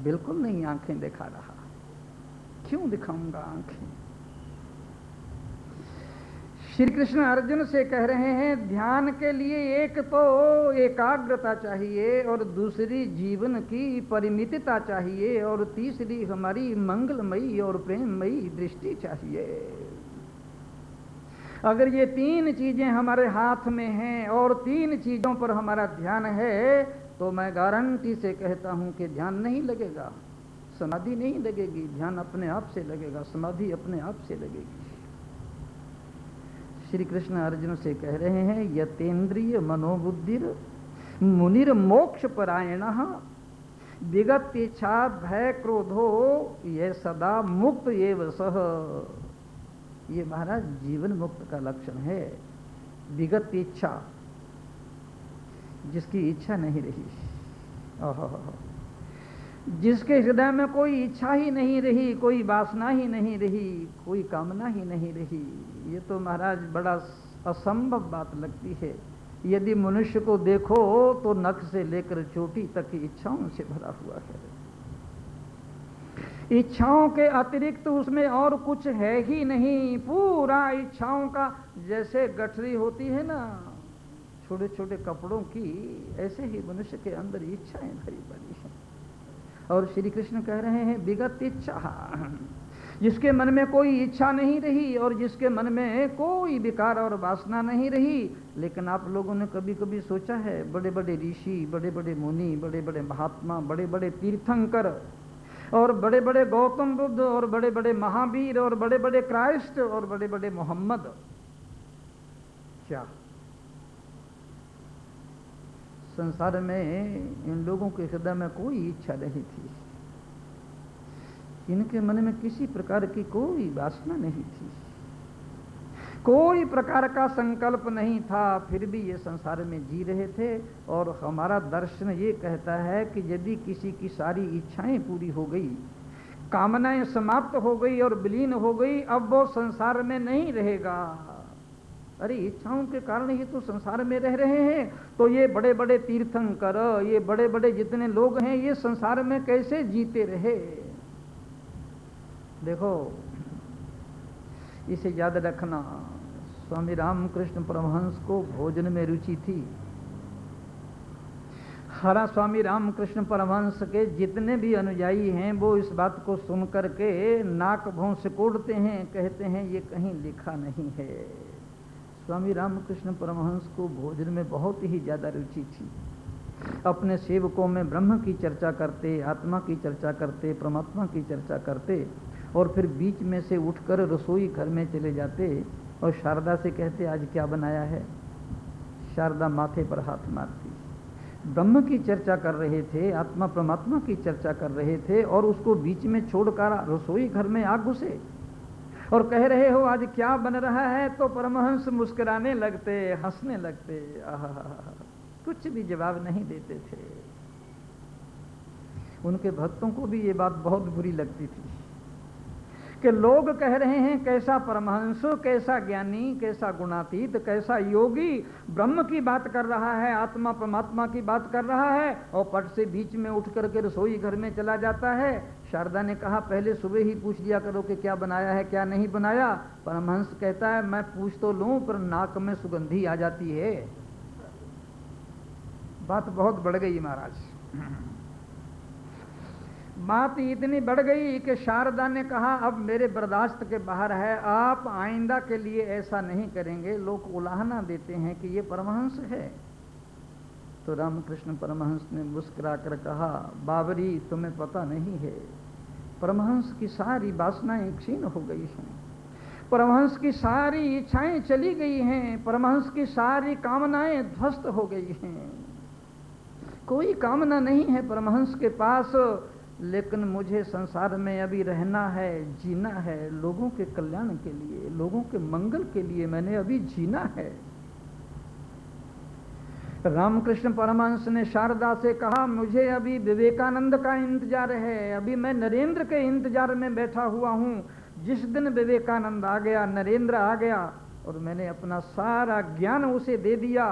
बिल्कुल नहीं आंखें दिखा रहा। क्यों दिखाऊंगा आंखें? श्री कृष्ण अर्जुन से कह रहे हैं, ध्यान के लिए एक तो एकाग्रता चाहिए और दूसरी जीवन की परिमितता चाहिए और तीसरी हमारी मंगलमयी और प्रेममयी दृष्टि चाहिए। अगर ये 3 चीजें हमारे हाथ में हैं और 3 चीजों पर हमारा ध्यान है, तो मैं गारंटी से कहता हूं कि ध्यान नहीं लगेगा, समाधि नहीं लगेगी। ध्यान अपने आप से लगेगा, समाधि अपने आप से लगेगी। श्री कृष्ण अर्जुन से कह रहे हैं, यतेन्द्रिय मनोबुद्धिर मुनिर मोक्ष परायणः विगत इच्छा भय क्रोधो ये सदा मुक्त एव सह। ये महाराज जीवन मुक्त का लक्षण है। विगत इच्छा, जिसकी इच्छा नहीं रही, जिसके हृदय में कोई इच्छा ही नहीं रही, कोई वासना ही नहीं रही, कोई कामना ही नहीं रही, ये तो महाराज बड़ा असंभव बात लगती है। यदि मनुष्य को देखो तो नख से लेकर चोटी तक की इच्छाओं से भरा हुआ है। इच्छाओं के अतिरिक्त उसमें और कुछ है ही नहीं। पूरा इच्छाओं का, जैसे गठरी होती है ना छोटे छोटे कपड़ों की, ऐसे ही मनुष्य के अंदर इच्छाएं भरी पड़ी हैं। और श्री कृष्ण कह रहे हैं विगत इच्छा, जिसके मन में कोई इच्छा नहीं रही और जिसके मन में कोई विकार और वासना नहीं रही। लेकिन आप लोगों ने कभी कभी सोचा है, बड़े बड़े ऋषि, बड़े बड़े मुनि, बड़े बड़े महात्मा, बड़े बड़े तीर्थंकर और बड़े बड़े गौतम बुद्ध और बड़े बड़े महावीर और बड़े बड़े क्राइस्ट और बड़े बड़े मोहम्मद, क्या संसार में इन लोगों के हृदय में कोई इच्छा नहीं थी, इनके मन में किसी प्रकार की कोई वासना नहीं थी, कोई प्रकार का संकल्प नहीं था, फिर भी ये संसार में जी रहे थे। और हमारा दर्शन ये कहता है कि यदि किसी की सारी इच्छाएं पूरी हो गई, कामनाएं समाप्त हो गई और विलीन हो गई, अब वो संसार में नहीं रहेगा। अरे इच्छाओं के कारण ही तो संसार में रह रहे हैं, तो ये बड़े बड़े तीर्थंकर, ये बड़े बड़े जितने लोग हैं, ये संसार में कैसे जीते रहे। देखो इसे याद रखना, स्वामी रामकृष्ण परमहंस को भोजन में रुचि थी। हरा स्वामी रामकृष्ण परमहंस के जितने भी अनुयायी हैं वो इस बात को सुन करके नाक भौं सिकोड़ते हैं, कहते हैं ये कहीं लिखा नहीं है। स्वामी रामकृष्ण परमहंस को भोजन में बहुत ही ज़्यादा रुचि थी। अपने सेवकों में ब्रह्म की चर्चा करते, आत्मा की चर्चा करते, परमात्मा की चर्चा करते, और फिर बीच में से उठकर रसोई घर में चले जाते और शारदा से कहते आज क्या बनाया है। शारदा माथे पर हाथ मारती। ब्रह्म की चर्चा कर रहे थे, आत्मा परमात्मा की चर्चा कर रहे थे, और उसको बीच में छोड़कर रसोई घर में आ घुसे और कह रहे हो आज क्या बन रहा है, तो परमहंस मुस्कुराने लगते, हंसने लगते, कुछ भी जवाब नहीं देते थे। उनके भक्तों को भी ये बात बहुत बुरी लगती थी कि लोग कह रहे हैं कैसा परमहंस, कैसा ज्ञानी, कैसा गुणातीत, कैसा योगी ब्रह्म की बात कर रहा है, आत्मा परमात्मा की बात कर रहा है, और पट से बीच में उठ करके रसोई घर में चला जाता है। शारदा ने कहा पहले सुबह ही पूछ लिया करो कि क्या बनाया है क्या नहीं बनाया। परमहंस कहता है मैं पूछ तो लूं पर नाक में सुगंधी आ जाती है। बात बहुत बढ़ गई महाराज। बात इतनी बढ़ गई कि शारदा ने कहा अब मेरे बर्दाश्त के बाहर है, आप आइंदा के लिए ऐसा नहीं करेंगे। लोग उलाहना देते हैं कि ये परमहंस है। तो रामकृष्ण परमहंस ने मुस्कुरा कर कहा बाबरी तुम्हें पता नहीं है, परमहंस की सारी वासनाएं क्षीण हो गई हैं, परमहंस की सारी इच्छाएं चली गई हैं, परमहंस की सारी कामनाएं ध्वस्त हो गई हैं, कोई कामना नहीं है परमहंस के पास। लेकिन मुझे संसार में अभी रहना है, जीना है, लोगों के कल्याण के लिए, लोगों के मंगल के लिए मैंने अभी जीना है। रामकृष्ण परमहंस ने शारदा से कहा मुझे अभी विवेकानंद का इंतजार है, अभी मैं नरेंद्र के इंतजार में बैठा हुआ हूँ। जिस दिन विवेकानंद आ गया, नरेंद्र आ गया और मैंने अपना सारा ज्ञान उसे दे दिया,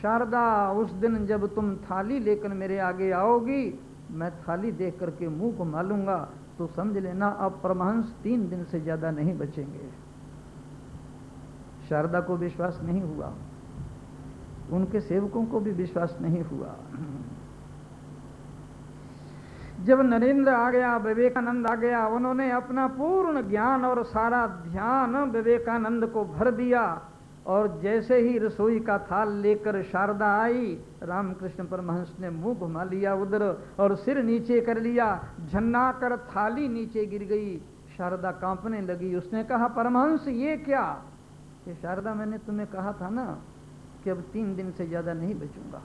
शारदा उस दिन जब तुम थाली लेकर मेरे आगे आओगी, मैं थाली देख करके मुंह घुमा लूंगा, तो समझ लेना अब परमहंस 3 दिन से ज्यादा नहीं बचेंगे। शारदा को विश्वास नहीं हुआ, उनके सेवकों को भी विश्वास नहीं हुआ। जब नरेंद्र आ गया, विवेकानंद आ गया, उन्होंने अपना पूर्ण ज्ञान और सारा ध्यान विवेकानंद को भर दिया, और जैसे ही रसोई का थाल लेकर शारदा आई, रामकृष्ण परमहंस ने मुंह घुमा लिया उधर और सिर नीचे कर लिया, झन्ना कर थाली नीचे गिर गई। शारदा कांपने लगी। उसने कहा परमहंस ये क्या? कि शारदा मैंने तुम्हें कहा था ना कि अब 3 दिन से ज्यादा नहीं बचूंगा।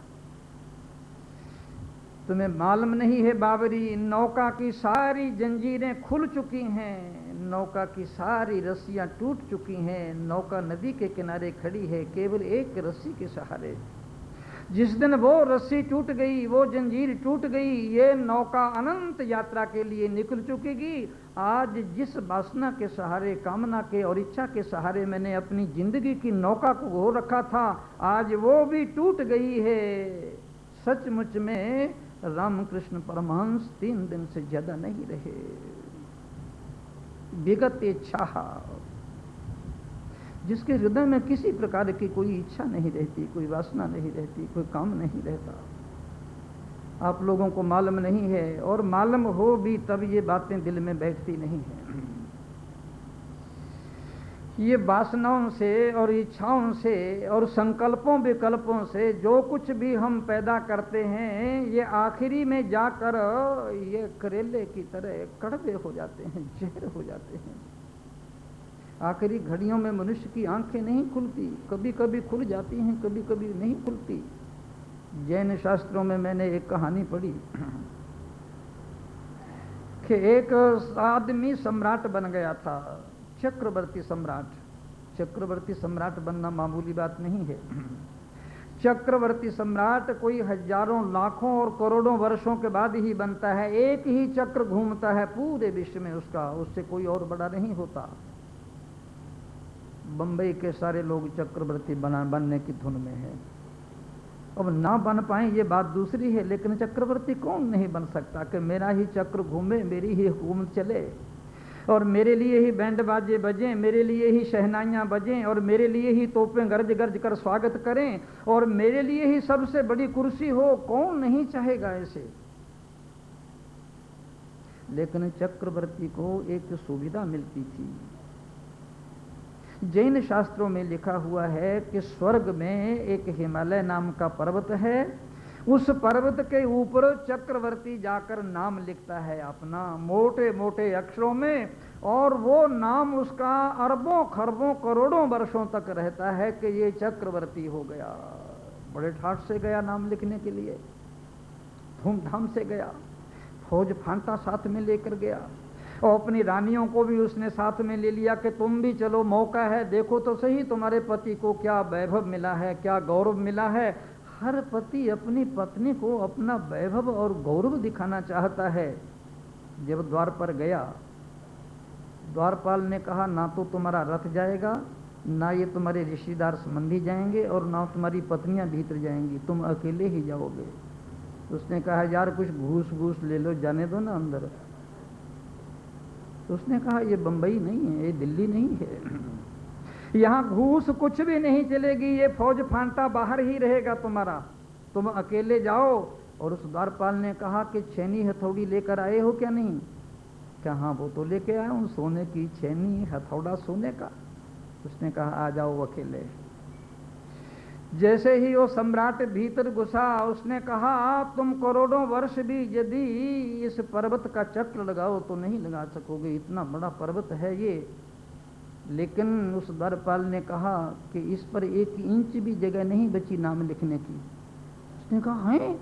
तुम्हें मालूम नहीं है बाबरी, नौका की सारी जंजीरें खुल चुकी हैं, नौका की सारी रस्सियां टूट चुकी हैं, नौका नदी के किनारे खड़ी है केवल एक रस्सी के सहारे। जिस दिन वो रस्सी टूट गई, वो जंजीर टूट गई, ये नौका अनंत यात्रा के लिए निकल चुकेगी। आज जिस वासना के सहारे, कामना के और इच्छा के सहारे मैंने अपनी जिंदगी की नौका को घो रखा था, आज वो भी टूट गई है। सचमुच में रामकृष्ण परमहंस 3 दिन से ज्यादा नहीं रहे। विगत इच्छा, जिसके हृदय में किसी प्रकार की कोई इच्छा नहीं रहती, कोई वासना नहीं रहती, कोई काम नहीं रहता, आप लोगों को मालूम नहीं है, और मालूम हो भी तब ये बातें दिल में बैठती नहीं है। ये वासनाओं से और इच्छाओं से और संकल्पों विकल्पों से जो कुछ भी हम पैदा करते हैं, ये आखिरी में जाकर ये करेले की तरह कड़वे हो जाते हैं, जहर हो जाते हैं। आखिरी घड़ियों में मनुष्य की आंखें नहीं खुलती, कभी कभी खुल जाती हैं, कभी कभी नहीं खुलती। जैन शास्त्रों में मैंने एक कहानी पढ़ी कि एक आदमी सम्राट बन गया था, चक्रवर्ती सम्राट। चक्रवर्ती सम्राट बनना मामूली बात नहीं है। चक्रवर्ती सम्राट कोई हजारों लाखों और करोड़ों वर्षों के बाद ही बनता है। एक ही चक्र घूमता है पूरे विश्व में उसका, उससे कोई और बड़ा नहीं होता। बंबई के सारे लोग चक्रवर्ती बनने की धुन में है। अब ना बन पाए ये बात दूसरी है, लेकिन चक्रवर्ती कौन नहीं बन सकता कि मेरा ही चक्र घूमे, मेरी ही हुकूमत चले और मेरे लिए ही बैंड बाजे बजें, मेरे लिए ही शहनाइयाँ बजें और मेरे लिए ही तोपें गरज गरज कर स्वागत करें और मेरे लिए ही सबसे बड़ी कुर्सी हो। कौन नहीं चाहेगा ऐसे? लेकिन चक्रवर्ती को एक सुविधा मिलती थी। जैन शास्त्रों में लिखा हुआ है कि स्वर्ग में एक हिमालय नाम का पर्वत है, उस पर्वत के ऊपर चक्रवर्ती जाकर नाम लिखता है अपना मोटे मोटे अक्षरों में, और वो नाम उसका अरबों खरबों करोड़ों वर्षों तक रहता है कि ये चक्रवर्ती हो गया। बड़े ठाठ से गया नाम लिखने के लिए, धूमधाम से गया, फौज फांटा साथ में लेकर गया और अपनी रानियों को भी उसने साथ में ले लिया कि तुम भी चलो, मौका है, देखो तो सही तुम्हारे पति को क्या वैभव मिला है, क्या गौरव मिला है। हर पति अपनी पत्नी को अपना वैभव और गौरव दिखाना चाहता है। जब द्वार पर गया, द्वारपाल ने कहा ना तो तुम्हारा रथ जाएगा, ना ये तुम्हारे रिश्तेदार संबंधी जाएंगे और ना तुम्हारी पत्नियां भीतर जाएंगी, तुम अकेले ही जाओगे। उसने कहा यार कुछ घूस घूस ले लो, जाने दो ना अंदर। तो उसने कहा ये बंबई नहीं है, ये दिल्ली नहीं है, यहाँ घूस कुछ भी नहीं चलेगी, ये फौज फांटा बाहर ही रहेगा तुम्हारा, तुम अकेले जाओ। और उस द्वारपाल ने कहा कि छेनी हथौड़ी लेकर आए हो क्या? नहीं। क्या हाँ वो तो लेके आया हूँ, सोने की छेनी हथौड़ा सोने का। उसने कहा आ जाओ अकेले। जैसे ही वो सम्राट भीतर घुसा, उसने कहा तुम करोड़ों वर्ष भी यदि इस पर्वत का चक्र लगाओ तो नहीं लगा सकोगे, इतना बड़ा पर्वत है ये। लेकिन उस द्वारपाल ने कहा कि इस पर 1 इंच भी जगह नहीं बची नाम लिखने की। उसने कहा है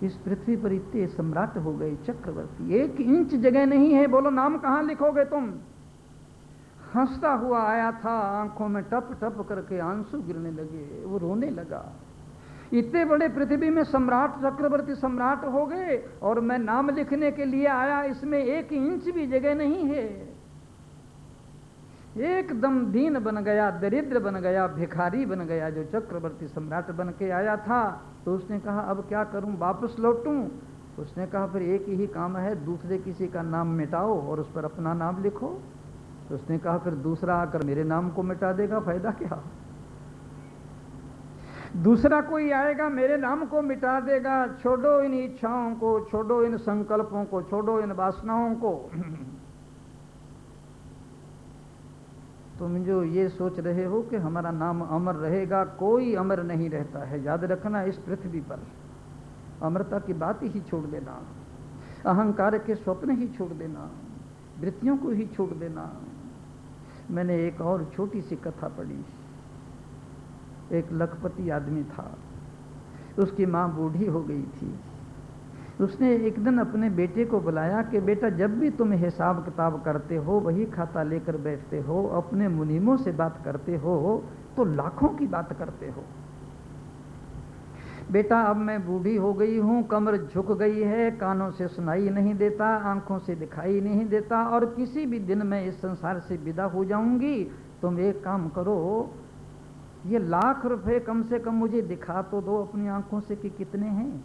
इस पृथ्वी पर इतने सम्राट हो गए चक्रवर्ती, 1 इंच जगह नहीं है, बोलो नाम कहाँ लिखोगे तुम? हंसता हुआ आया था, आंखों में टप टप करके आंसू गिरने लगे, वो रोने लगा। इतने बड़े पृथ्वी में सम्राट चक्रवर्ती सम्राट हो गए और मैं नाम लिखने के लिए आया, इसमें 1 इंच भी जगह नहीं है। एकदम दीन बन गया, दरिद्र बन गया, भिखारी बन गया जो चक्रवर्ती सम्राट बन के आया था। तो उसने कहा अब क्या करूं, वापस लौटूं? उसने कहा फिर एक ही काम है, दूसरे किसी का नाम मिटाओ और उस पर अपना नाम लिखो। तो उसने कहा फिर दूसरा आकर मेरे नाम को मिटा देगा, फायदा क्या? दूसरा कोई आएगा मेरे नाम को मिटा देगा। छोड़ो इन इच्छाओं को, छोड़ो इन संकल्पों को, छोड़ो इन वासनाओं को। तुम जो ये सोच रहे हो कि हमारा नाम अमर रहेगा, कोई अमर नहीं रहता है। याद रखना, इस पृथ्वी पर अमरता की बात ही छोड़ देना, अहंकार के स्वप्न ही छोड़ देना, वृत्तियों को ही छोड़ देना। मैंने एक और छोटी सी कथा पढ़ी। एक लखपति आदमी था, उसकी माँ बूढ़ी हो गई थी। उसने एक दिन अपने बेटे को बुलाया कि बेटा जब भी तुम हिसाब किताब करते हो, वही खाता लेकर बैठते हो, अपने मुनीमों से बात करते हो तो लाखों की बात करते हो। बेटा अब मैं बूढ़ी हो गई हूँ, कमर झुक गई है, कानों से सुनाई नहीं देता, आंखों से दिखाई नहीं देता और किसी भी दिन मैं इस संसार से विदा हो जाऊंगी। तुम एक काम करो, ये लाख रुपए कम से कम मुझे दिखा तो दो अपनी आंखों से कि कितने हैं।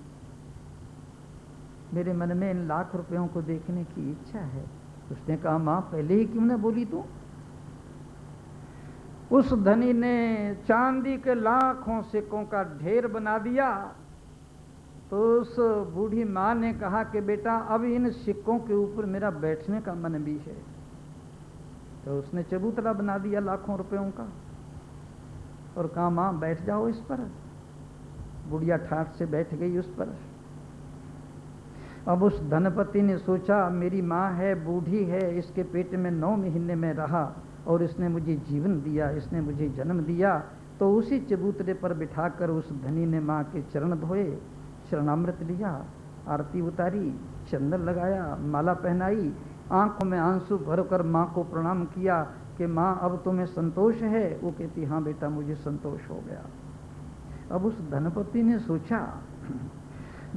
मेरे मन में इन लाख रुपयों को देखने की इच्छा है। उसने कहा माँ पहले ही क्यों ना बोली तू? उस धनी ने चांदी के लाखों सिक्कों का ढेर बना दिया। तो उस बूढ़ी माँ ने कहा कि बेटा अब इन सिक्कों के ऊपर मेरा बैठने का मन भी है। तो उसने चबूतरा बना दिया लाखों रुपयों का और कहा माँ बैठ जाओ इस पर। बुढ़िया ठाठ से बैठ गई उस पर। अब उस धनपति ने सोचा मेरी माँ है, बूढ़ी है, इसके पेट में 9 महीने में रहा और इसने मुझे जीवन दिया, इसने मुझे जन्म दिया। तो उसी चबूतरे पर बिठाकर उस धनी ने माँ के चरण धोए, चरणामृत लिया, आरती उतारी, चंदन लगाया, माला पहनाई, आंखों में आंसू भरकर माँ को प्रणाम किया कि माँ अब तुम्हें संतोष है? वो कहती हाँ बेटा मुझे संतोष हो गया। अब उस धनपति ने सोचा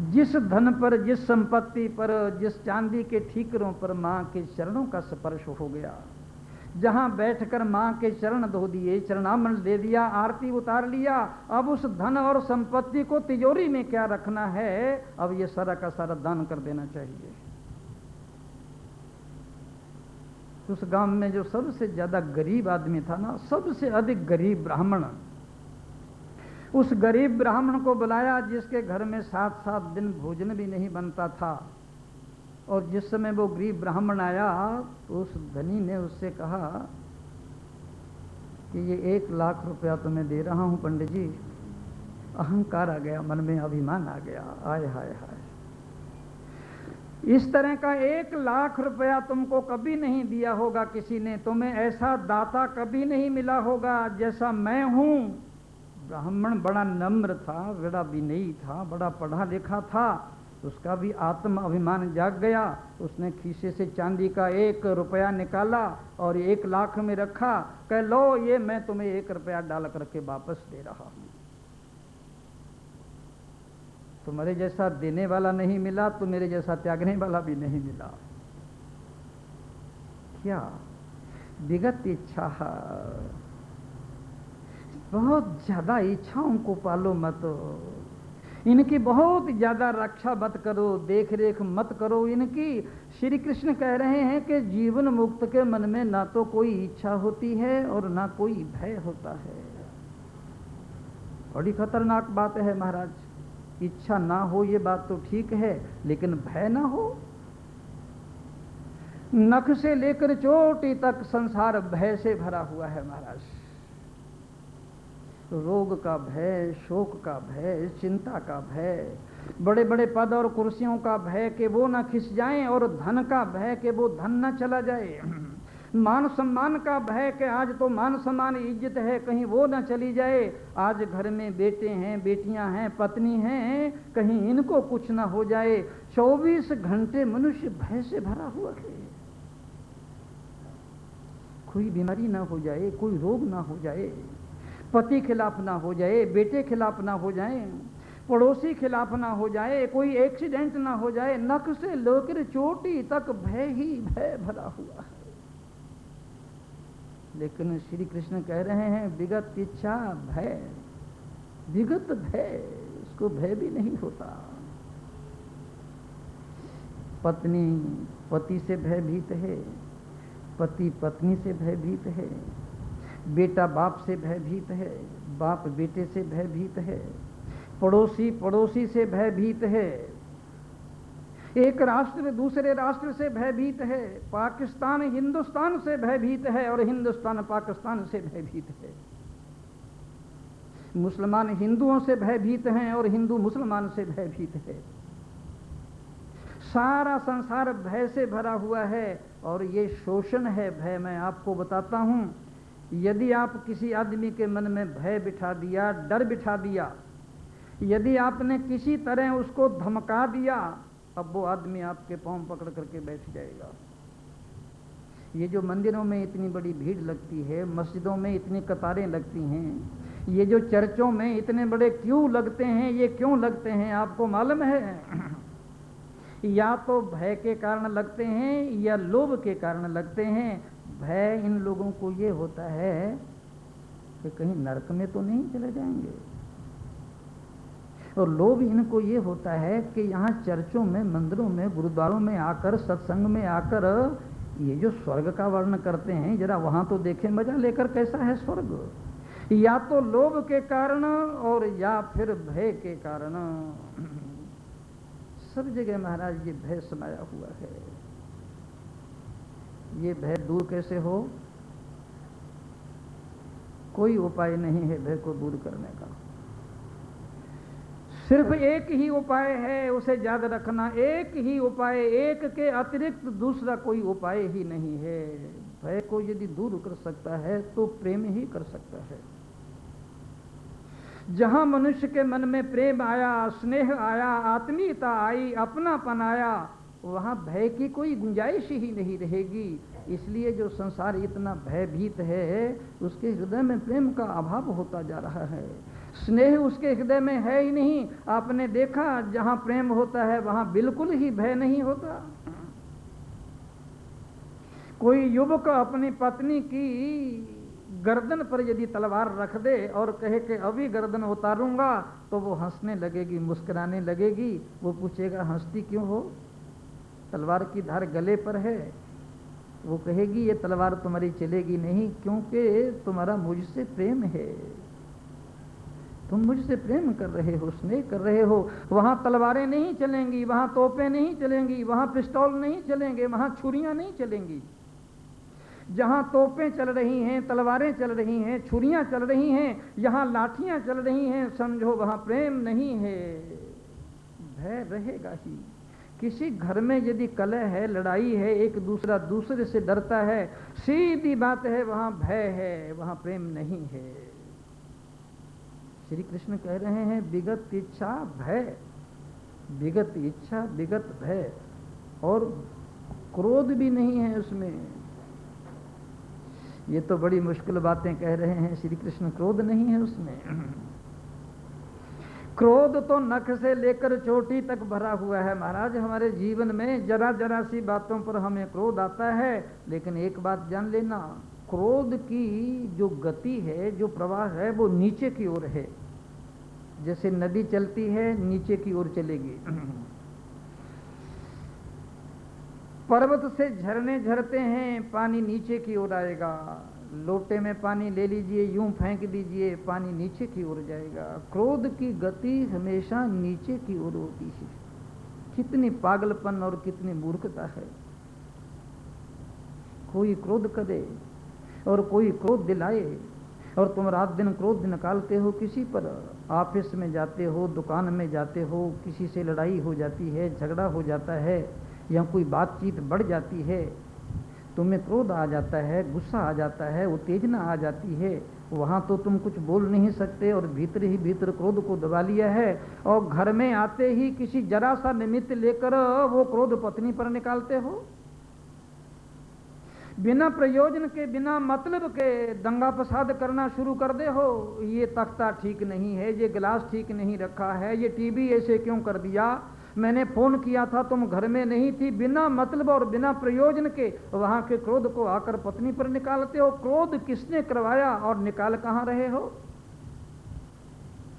जिस धन पर, जिस संपत्ति पर, जिस चांदी के ठीकरों पर माँ के चरणों का स्पर्श हो गया, जहां बैठकर माँ के चरण धो दिए, चरणामृत दे दिया, आरती उतार लिया, अब उस धन और संपत्ति को तिजोरी में क्या रखना है, अब ये सारा का सारा दान कर देना चाहिए। उस गांव में जो सबसे ज्यादा गरीब आदमी था ना, सबसे अधिक गरीब ब्राह्मण, उस गरीब ब्राह्मण को बुलाया जिसके घर में 7-7 दिन भोजन भी नहीं बनता था। और जिस समय वो गरीब ब्राह्मण आया तो उस धनी ने उससे कहा कि ये 1 लाख रुपया तो मैं दे रहा हूं पंडित जी। अहंकार आ गया, मन में अभिमान आ गया। आय हाय हाय, इस तरह का 1 लाख रुपया तुमको कभी नहीं दिया होगा किसी ने, तुम्हें ऐसा दाता कभी नहीं मिला होगा जैसा मैं हूं। ब्राह्मण बड़ा नम्र था, बड़ा विनयी था, बड़ा पढ़ा लिखा था, उसका भी आत्म अभिमान जाग गया। उसने खीसे से चांदी का 1 रुपया निकाला और 1 लाख में रखा, कह लो ये मैं तुम्हें 1 रुपया डाल करके वापस दे रहा हूं। तुम्हारे जैसा देने वाला नहीं मिला तो मेरे जैसा त्यागने वाला भी नहीं मिला। क्या विगत इच्छा, बहुत ज्यादा इच्छाओं को पालो मत, इनकी बहुत ज्यादा रक्षा मत करो, देख रेख मत करो इनकी। श्री कृष्ण कह रहे हैं कि जीवन मुक्त के मन में ना तो कोई इच्छा होती है और ना कोई भय होता है। बड़ी खतरनाक बात है महाराज। इच्छा ना हो ये बात तो ठीक है, लेकिन भय ना हो। नख से लेकर चोटी तक संसार भय से भरा हुआ है महाराज। रोग का भय, शोक का भय, चिंता का भय, बड़े बड़े पद और कुर्सियों का भय कि वो ना खिस जाएं, और धन का भय कि वो धन ना चला जाए, मान सम्मान का भय कि आज तो मान सम्मान इज्जत है कहीं वो ना चली जाए, आज घर में बेटे हैं, बेटियां हैं, पत्नी हैं, कहीं इनको कुछ ना हो जाए। 24 घंटे मनुष्य भय से भरा हुआ है। कोई बीमारी ना हो जाए, कोई रोग ना हो जाए, पति खिलाफ ना हो जाए, बेटे खिलाफ ना हो जाए, पड़ोसी खिलाफ ना हो जाए, कोई एक्सीडेंट ना हो जाए, नख से लेकर चोटी तक भय ही भय भरा हुआ है। लेकिन श्री कृष्ण कह रहे हैं विगत इच्छा भय, विगत भय, उसको भय भी नहीं होता। पत्नी पति से भयभीत है, पति पत्नी से भयभीत है, बेटा बाप से भयभीत है, बाप बेटे से भयभीत है, पड़ोसी पड़ोसी से भयभीत है, एक राष्ट्र दूसरे राष्ट्र से भयभीत है, पाकिस्तान हिंदुस्तान से भयभीत है और हिंदुस्तान पाकिस्तान से भयभीत है, मुसलमान हिंदुओं से भयभीत हैं और हिंदू मुसलमान से भयभीत है। सारा संसार भय से भरा हुआ है और ये शोषण है भय। मैं आपको बताता हूं, यदि आप किसी आदमी के मन में भय बिठा दिया, डर बिठा दिया, यदि आपने किसी तरह उसको धमका दिया, अब वो आदमी आपके पांव पकड़ करके बैठ जाएगा। ये जो मंदिरों में इतनी बड़ी भीड़ लगती है, मस्जिदों में इतनी कतारें लगती हैं, ये जो चर्चों में इतने बड़े क्यों लगते हैं, ये क्यों लगते हैं आपको मालूम है? या तो भय के कारण लगते हैं या लोभ के कारण लगते हैं। भय इन लोगों को ये होता है कि कहीं नरक में तो नहीं चले जाएंगे, और लोभ इनको ये होता है कि यहाँ चर्चों में, मंदिरों में, गुरुद्वारों में आकर, सत्संग में आकर ये जो स्वर्ग का वर्णन करते हैं, जरा वहाँ तो देखें मजा लेकर कैसा है स्वर्ग। या तो लोभ के कारण और या फिर भय के कारण। सब जगह महाराज ये भय समाया हुआ है। ये भय दूर कैसे हो? कोई उपाय नहीं है भय को दूर करने का। सिर्फ एक ही उपाय है, उसे याद रखना, एक ही उपाय, एक के अतिरिक्त दूसरा कोई उपाय ही नहीं है। भय को यदि दूर कर सकता है तो प्रेम ही कर सकता है। जहां मनुष्य के मन में प्रेम आया, स्नेह आया, आत्मीयता आई, अपनापन आया, वहां भय की कोई गुंजाइश ही नहीं रहेगी। इसलिए जो संसार इतना भयभीत है, उसके हृदय में प्रेम का अभाव होता जा रहा है, स्नेह उसके हृदय में है ही नहीं। आपने देखा जहां प्रेम होता है वहां बिल्कुल ही भय नहीं होता। कोई युवक अपनी पत्नी की गर्दन पर यदि तलवार रख दे और कहे कि अभी गर्दन उतारूंगा, तो वो हंसने लगेगी, मुस्कुराने लगेगी। वो पूछेगा हंसती क्यों हो? तलवार की धार गले पर है। वो कहेगी ये तलवार तुम्हारी चलेगी नहीं, क्योंकि तुम्हारा मुझसे प्रेम है, तुम मुझसे प्रेम कर रहे हो, स्नेह कर रहे हो। वहां तलवारें नहीं चलेंगी, वहां तोपें नहीं चलेंगी, वहां पिस्तौल नहीं चलेंगे, वहां छुरियां नहीं चलेंगी। जहां तोपें चल रही हैं, तलवारें चल रही हैं, छुरियां चल रही हैं, यहां लाठियां चल रही हैं, समझो वहां प्रेम नहीं है, भय रहेगा ही। किसी घर में यदि कलह है, लड़ाई है, एक दूसरा दूसरे से डरता है, सीधी बात है वहां भय है, वहां प्रेम नहीं है। श्री कृष्ण कह रहे हैं विगत इच्छा भय, विगत इच्छा विगत भय, और क्रोध भी नहीं है उसमें। ये तो बड़ी मुश्किल बातें कह रहे हैं श्री कृष्ण, क्रोध नहीं है उसमें। क्रोध तो नख से लेकर चोटी तक भरा हुआ है महाराज। हमारे जीवन में जरा जरा सी बातों पर हमें क्रोध आता है, लेकिन एक बात जान लेना, क्रोध की जो गति है, जो प्रवाह है, वो नीचे की ओर है। जैसे नदी चलती है नीचे की ओर चलेगी। पर्वत से झरने झरते हैं, पानी नीचे की ओर आएगा। लोटे में पानी ले लीजिए, यूं फेंक दीजिए, पानी नीचे की ओर जाएगा। क्रोध की गति हमेशा नीचे की ओर होती है। कितनी पागलपन और कितनी मूर्खता है। कोई क्रोध करे और कोई क्रोध दिलाए, और तुम रात दिन क्रोध निकालते हो किसी पर। ऑफिस में जाते हो, दुकान में जाते हो, किसी से लड़ाई हो जाती है, झगड़ा हो जाता है, या कोई बातचीत बढ़ जाती है, तुम्हें क्रोध आ जाता है, गुस्सा आ जाता है, उत्तेजना आ जाती है। वहाँ तो तुम कुछ बोल नहीं सकते और भीतर ही भीतर क्रोध को दबा लिया है, और घर में आते ही किसी जरा सा निमित्त लेकर वो क्रोध पत्नी पर निकालते हो। बिना प्रयोजन के, बिना मतलब के दंगा फसाद करना शुरू कर दे हो। ये तख्ता ठीक नहीं है, ये गिलास ठीक नहीं रखा है, ये टीवी ऐसे क्यों कर दिया, मैंने फोन किया था तुम घर में नहीं थी। बिना मतलब और बिना प्रयोजन के वहां के क्रोध को आकर पत्नी पर निकालते हो। क्रोध किसने करवाया और निकाल कहां रहे हो?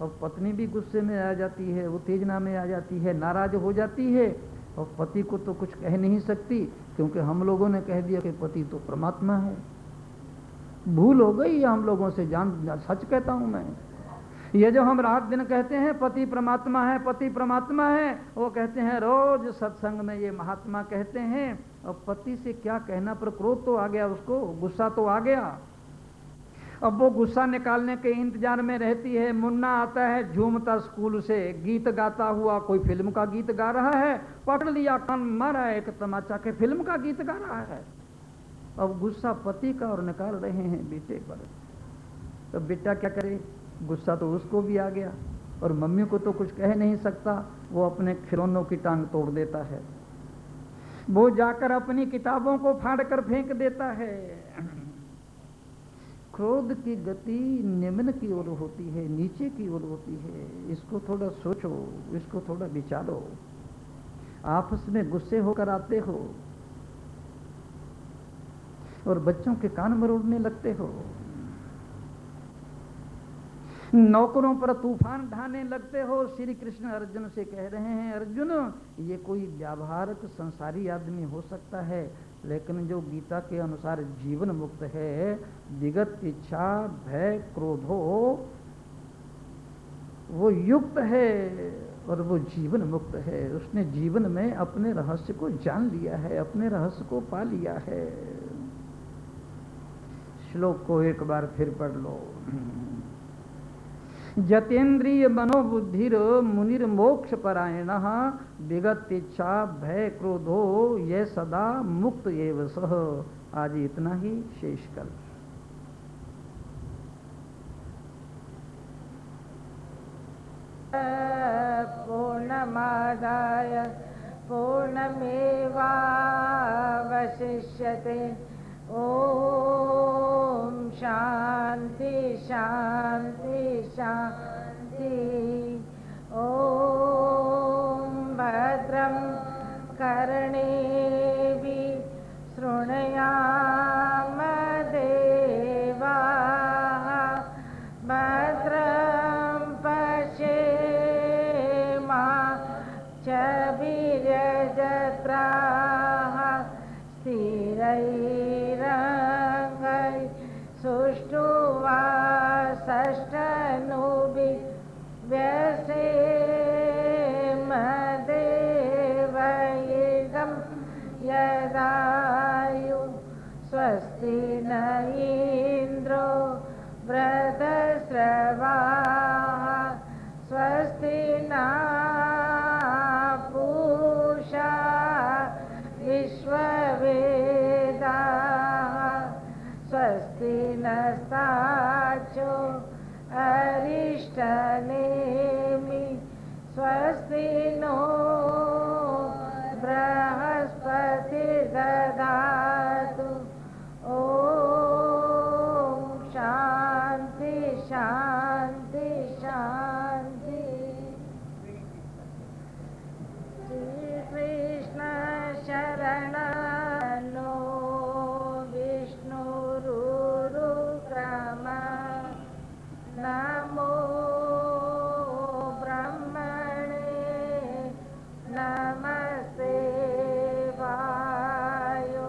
और पत्नी भी गुस्से में आ जाती है, उत्तेजना में आ जाती है, नाराज हो जाती है, और पति को तो कुछ कह नहीं सकती, क्योंकि हम लोगों ने कह दिया कि पति तो परमात्मा है। भूल हो गई हम लोगों से, जान सच कहता हूं मैं। ये जो हम रात दिन कहते हैं पति परमात्मा है, पति परमात्मा है, वो कहते हैं रोज सत्संग में ये महात्मा कहते हैं, और पति से क्या कहना, पर क्रोध तो आ गया उसको, गुस्सा तो आ गया। अब वो गुस्सा निकालने के इंतजार में रहती है। मुन्ना आता है झूमता स्कूल से, गीत गाता हुआ, कोई फिल्म का गीत गा रहा है, पकड़ लिया, कान मारा एक तमाचा के फिल्म का गीत गा रहा है। अब गुस्सा पति का और निकाल रहे हैं बेटे पर। तो बेटा क्या करे, गुस्सा तो उसको भी आ गया, और मम्मी को तो कुछ कह नहीं सकता, वो अपने खिलौनों की टांग तोड़ देता है, वो जाकर अपनी किताबों को फाड़ कर फेंक देता है। क्रोध की गति निम्न की ओर होती है, नीचे की ओर होती है। इसको थोड़ा सोचो, इसको थोड़ा विचारो। आपस में गुस्से होकर आते हो और बच्चों के कान मरोड़ने लगते हो, नौकरों पर तूफान ढाने लगते हो। श्री कृष्ण अर्जुन से कह रहे हैं, अर्जुन ये कोई व्यावहारिक संसारी आदमी हो सकता है, लेकिन जो गीता के अनुसार जीवन मुक्त है, विगत इच्छा भय क्रोधो, वो युक्त है और वो जीवन मुक्त है। उसने जीवन में अपने रहस्य को जान लिया है, अपने रहस्य को पा लिया है। श्लोक को एक बार फिर पढ़ लो। जतेन्द्रिय मनोबुद्धिर मुनिर मोक्ष परायण विगत इच्छा भय क्रोधो ये सदा मुक्त एव सह। आज इतना ही, शेष कल। पूर्णमादाय पूर्णमेवावशिष्यते। ओम शांति शांति शांति। ओम भद्रं कर्णेभिः शृणुयाम देवाः। भद्रं पश्येमाक्षभिर्यजत्राः। स्थिरैरङ्गैः सुष्ठुवासष्टनुभिः व्यसेम देवैर्गं यदायु। स्वस्ति न इन्द्रो वृद्धश्रवाः। स्वस्ति नः पूषा विश्ववेदाः। स्वस्ति नस्तार्क्ष्यो अरिष्टनेमिः। स्वस्ति नो बृहस्पतिर्दधातु। ओम शांति शांति शांति। श्री कृष्ण शरणो विष्णुरुरुक्रम। नमो ब्रह्मणे नमस्ते वायो।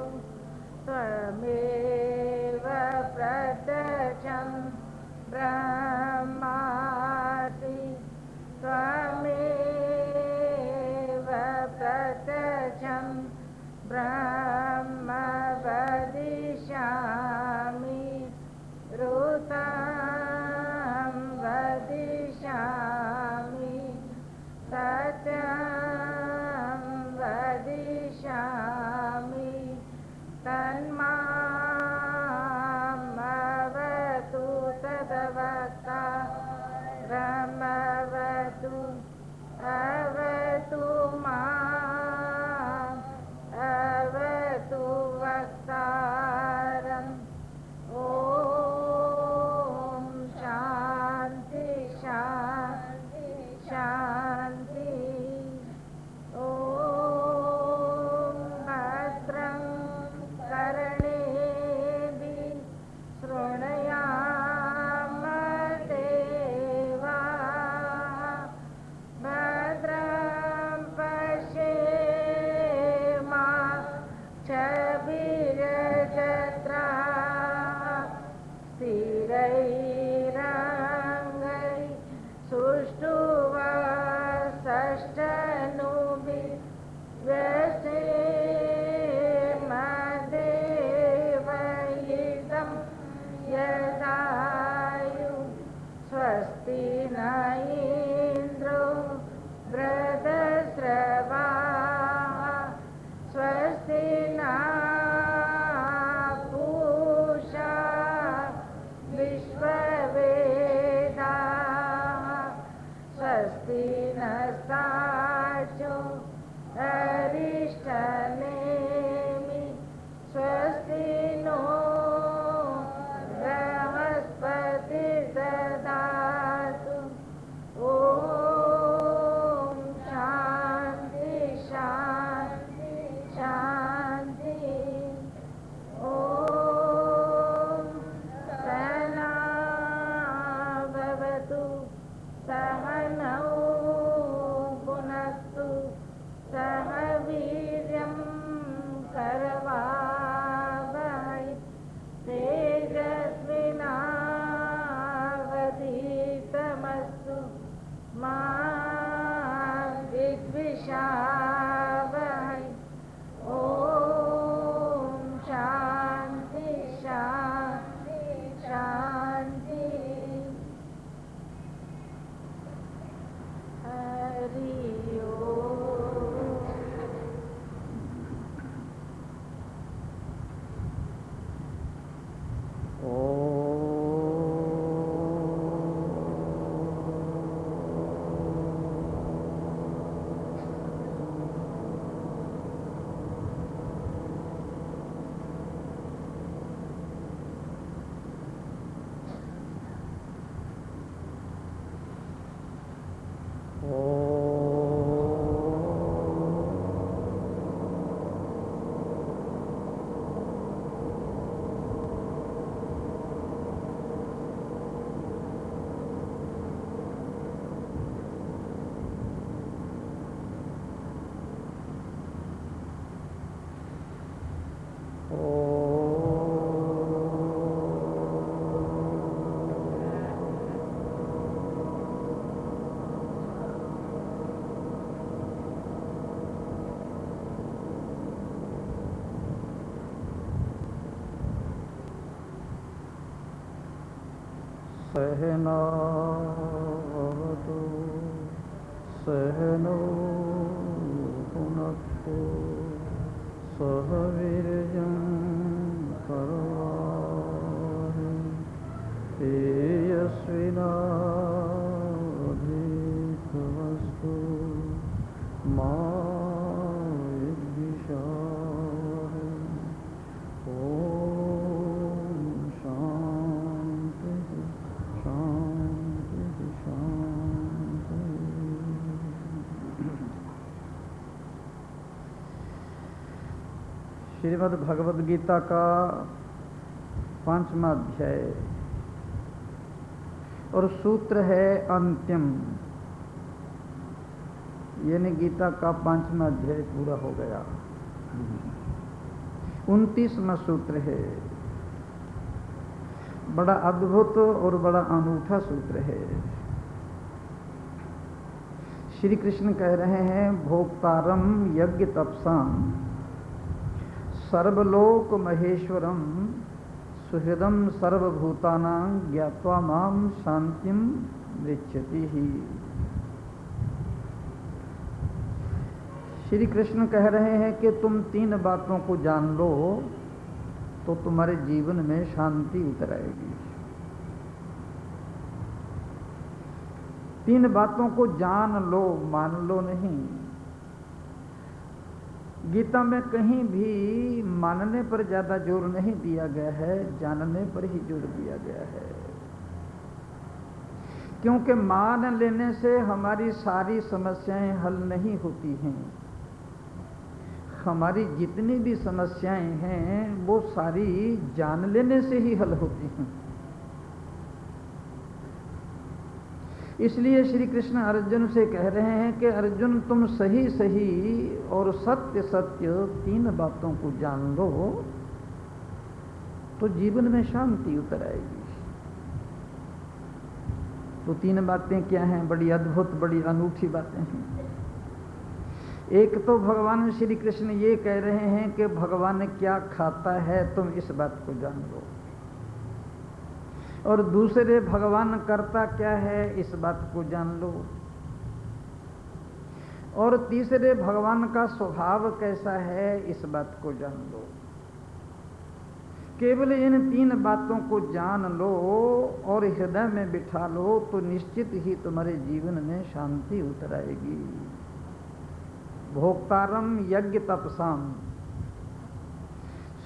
सहनावतु सहनो भुनक्तु सह वीर्यं करवावहै तेजस्विनावधीतमस्तु मा विद्विषावहै। ओम शांति शांति शांति। श्रीमद् भगवद गीता का 5वां अध्याय और सूत्र है अंतिम, यानी गीता का 5वां अध्याय पूरा हो गया। 29वां सूत्र है, बड़ा अद्भुत और बड़ा अनूठा सूत्र है। श्री कृष्ण कह रहे हैं, भोक्तारम यज्ञ तपसाम सर्वलोक महेश्वरम सुहृदम सर्वभूतानां ज्ञात्वा माम शांतिम विच्छति ही। श्री कृष्ण कह रहे हैं कि तुम 3 बातों को जान लो तो तुम्हारे जीवन में शांति उतर आएगी। 3 बातों को जान लो, मान लो नहीं। गीता में कहीं भी मानने पर ज्यादा जोर नहीं दिया गया है, जानने पर ही जोर दिया गया है। क्योंकि मान लेने से हमारी सारी समस्याएं हल नहीं होती हैं। हमारी जितनी भी समस्याएं हैं वो सारी जान लेने से ही हल होती हैं। इसलिए श्री कृष्ण अर्जुन से कह रहे हैं कि अर्जुन तुम सही सही और सत्य सत्य 3 बातों को जान लो तो जीवन में शांति उतर आएगी। तो 3 बातें क्या हैं? बड़ी अद्भुत बड़ी अनूठी बातें हैं। एक तो भगवान श्री कृष्ण ये कह रहे हैं कि भगवान क्या खाता है तुम इस बात को जान लो, और दूसरे भगवान करता क्या है इस बात को जान लो, और तीसरे भगवान का स्वभाव कैसा है इस बात को जान लो। केवल इन 3 बातों को जान लो और हृदय में बिठा लो तो निश्चित ही तुम्हारे जीवन में शांति उतर आएगी। भोक्तारम यज्ञ तपसाम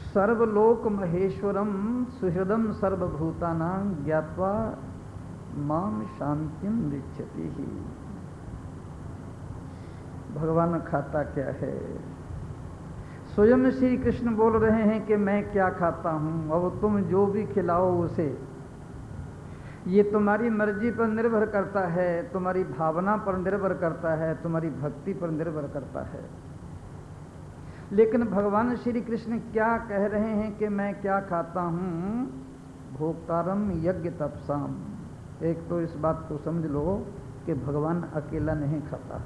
सर्वलोक महेश्वरम सुहृदम सर्वभूतानां ज्ञात्वा माम शांतिम विच्छति ही। भगवान खाता क्या है? स्वयं श्री कृष्ण बोल रहे हैं कि मैं क्या खाता हूं, अब तुम जो भी खिलाओ उसे, ये तुम्हारी मर्जी पर निर्भर करता है, तुम्हारी भावना पर निर्भर करता है, तुम्हारी भक्ति पर निर्भर करता है। लेकिन भगवान श्री कृष्ण क्या कह रहे हैं कि मैं क्या खाता हूं? भोक्तारम यज्ञ तपसाम। एक तो इस बात को समझ लो कि भगवान अकेला नहीं खाता।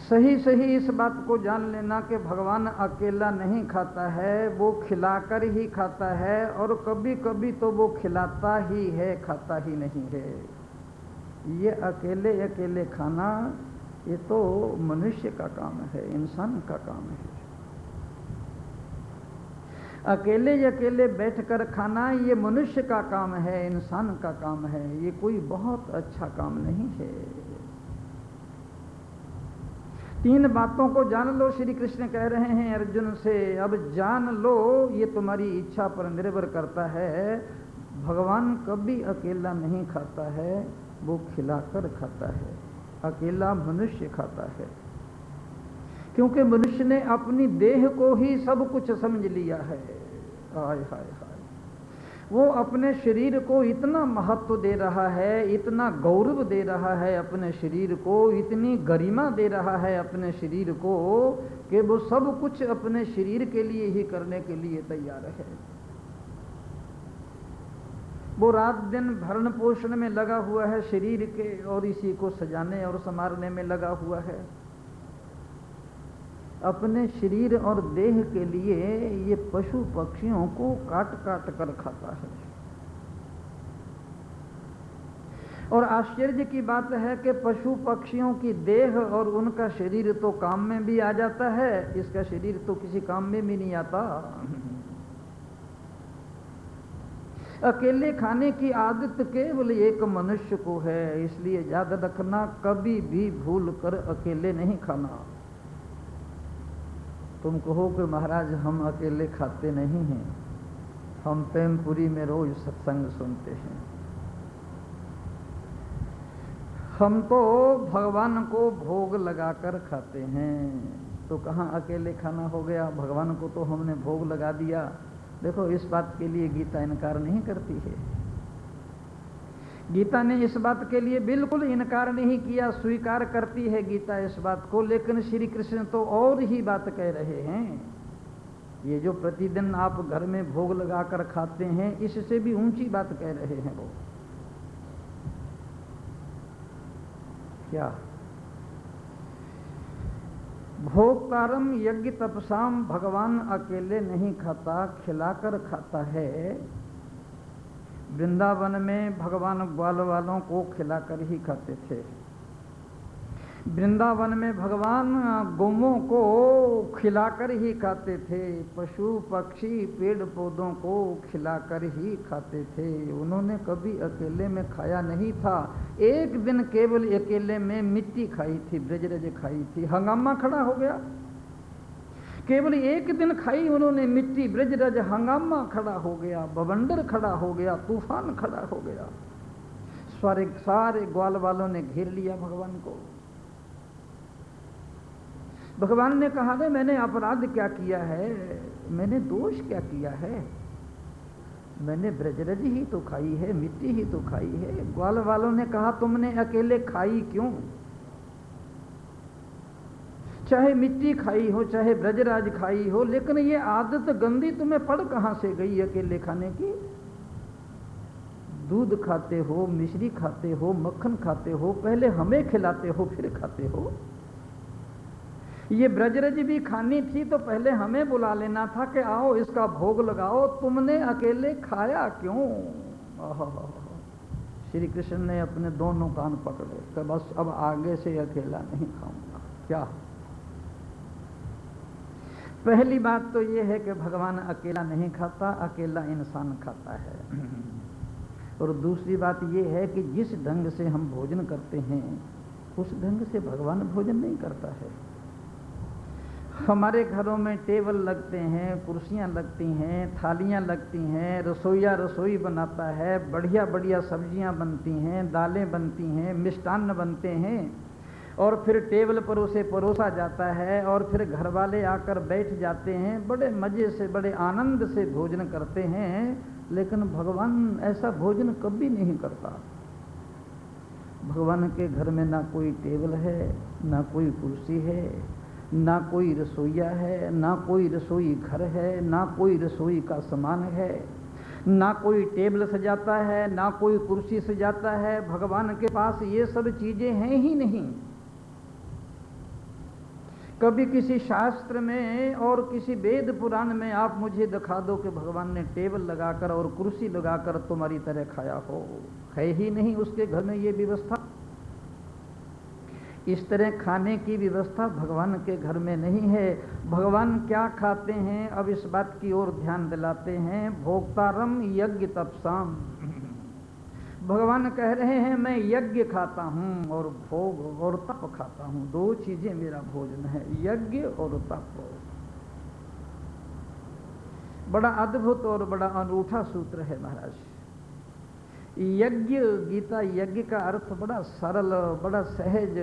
सही सही इस बात को जान लेना कि भगवान अकेला नहीं खाता है, वो खिलाकर ही खाता है, और कभी कभी तो वो खिलाता ही है, खाता ही नहीं है। ये अकेले अकेले खाना ये तो मनुष्य का काम है, इंसान का काम है। अकेले अकेले बैठकर खाना ये मनुष्य का काम है, इंसान का काम है, ये कोई बहुत अच्छा काम नहीं है। 3 बातों को जान लो, श्री कृष्ण कह रहे हैं अर्जुन से। अब जान लो, ये तुम्हारी इच्छा पर निर्भर करता है। भगवान कभी अकेला नहीं खाता है, वो खिलाकर खाता है। अकेला मनुष्य खाता है, क्योंकि मनुष्य ने अपनी देह को ही सब कुछ समझ लिया है। हाय हाय हाय, वो अपने शरीर को इतना महत्व दे रहा है, इतना गौरव दे रहा है अपने शरीर को, इतनी गरिमा दे रहा है अपने शरीर को कि वो सब कुछ अपने शरीर के लिए ही करने के लिए तैयार है। वो रात दिन भरण पोषण में लगा हुआ है शरीर के, और इसी को सजाने और संवारने में लगा हुआ है। अपने शरीर और देह के लिए ये पशु पक्षियों को काट काट कर खाता है। और आश्चर्य की बात है कि पशु पक्षियों की देह और उनका शरीर तो काम में भी आ जाता है, इसका शरीर तो किसी काम में भी नहीं आता। अकेले खाने की आदत केवल एक मनुष्य को है, इसलिए याद रखना, कभी भी भूल कर अकेले नहीं खाना। तुम कहो कि महाराज हम अकेले खाते नहीं हैं, हम प्रेमपुरी में रोज सत्संग सुनते हैं, हम तो भगवान को भोग लगाकर खाते हैं। तो कहाँ अकेले खाना हो गया, भगवान को तो हमने भोग लगा दिया। देखो, इस बात के लिए गीता इनकार नहीं करती है। गीता ने इस बात के लिए बिल्कुल इनकार नहीं किया, स्वीकार करती है गीता इस बात को। लेकिन श्री कृष्ण तो और ही बात कह रहे हैं। ये जो प्रतिदिन आप घर में भोग लगाकर खाते हैं, इससे भी ऊंची बात कह रहे हैं वो। क्या? भोक्तारम यज्ञ तपसाम, भगवान अकेले नहीं खाता, खिलाकर खाता है। वृंदावन में भगवान ग्वाल वालों को खिलाकर ही खाते थे। वृंदावन में भगवान गौओं को खिलाकर ही खाते थे, पशु पक्षी पेड़ पौधों को खिलाकर ही खाते थे। उन्होंने कभी अकेले में खाया नहीं था। एक दिन केवल अकेले में मिट्टी खाई थी, ब्रजरज खाई थी, हंगामा खड़ा हो गया। केवल एक दिन खाई उन्होंने मिट्टी, ब्रजरज, हंगामा खड़ा हो गया, बवंडर खड़ा हो गया, तूफान खड़ा हो गया। सारे ग्वाल वालों ने घेर लिया भगवान को। भगवान ने कहा कि मैंने अपराध क्या किया है, मैंने दोष क्या किया है, मैंने ब्रजरज ही तो खाई है, मिट्टी ही तो खाई है। ग्वाल वालों ने कहा तुमने अकेले खाई क्यों? चाहे मिट्टी खाई हो, चाहे ब्रजराज खाई हो, लेकिन ये आदत गंदी तुम्हें पड़ कहां से गई अकेले खाने की? दूध खाते हो, मिश्री खाते हो, मक्खन खाते हो, पहले हमें खिलाते हो फिर खाते हो। ये ब्रजरज भी खानी थी तो पहले हमें बुला लेना था कि आओ इसका भोग लगाओ, तुमने अकेले खाया क्यों? श्री कृष्ण ने अपने दोनों कान पकड़े कि बस अब आगे से अकेला नहीं खाऊंगा। क्या? पहली बात तो ये है कि भगवान अकेला नहीं खाता, अकेला इंसान खाता है। और दूसरी बात ये है कि जिस ढंग से हम भोजन करते हैं उस ढंग से भगवान भोजन नहीं करता है। हमारे घरों में टेबल लगते हैं, कुर्सियां लगती हैं, थालियां लगती हैं, रसोईया रसोई बनाता है, बढ़िया बढ़िया सब्जियां बनती हैं, दालें बनती हैं, मिष्टान्न बनते हैं, और फिर टेबल पर उसे परोसा जाता है, और फिर घर वाले आकर बैठ जाते हैं, बड़े मज़े से बड़े आनंद से भोजन करते हैं। लेकिन भगवान ऐसा भोजन कभी नहीं करता। भगवान के घर में ना कोई टेबल है, ना कोई कुर्सी है, ना कोई रसोईया है, ना कोई रसोई घर है, ना कोई रसोई का सामान है, ना कोई टेबल सजाता है, ना कोई कुर्सी सजाता है। भगवान के पास ये सब चीजें हैं ही नहीं। कभी किसी शास्त्र में और किसी वेद पुराण में आप मुझे दिखा दो कि भगवान ने टेबल लगाकर और कुर्सी लगाकर तुम्हारी तरह खाया हो। है ही नहीं उसके घर में ये व्यवस्था। इस तरह खाने की व्यवस्था भगवान के घर में नहीं है। भगवान क्या खाते हैं, अब इस बात की ओर ध्यान दिलाते हैं। भोक्तारम यज्ञ तपसाम, भगवान कह रहे हैं मैं यज्ञ खाता हूँ और भोग और तप खाता हूँ, दो चीजें मेरा भोजन है, यज्ञ और तप। बड़ा अद्भुत और बड़ा अनूठा सूत्र है महाराज। यज्ञ, गीता यज्ञ का अर्थ बड़ा सरल, बड़ा सहज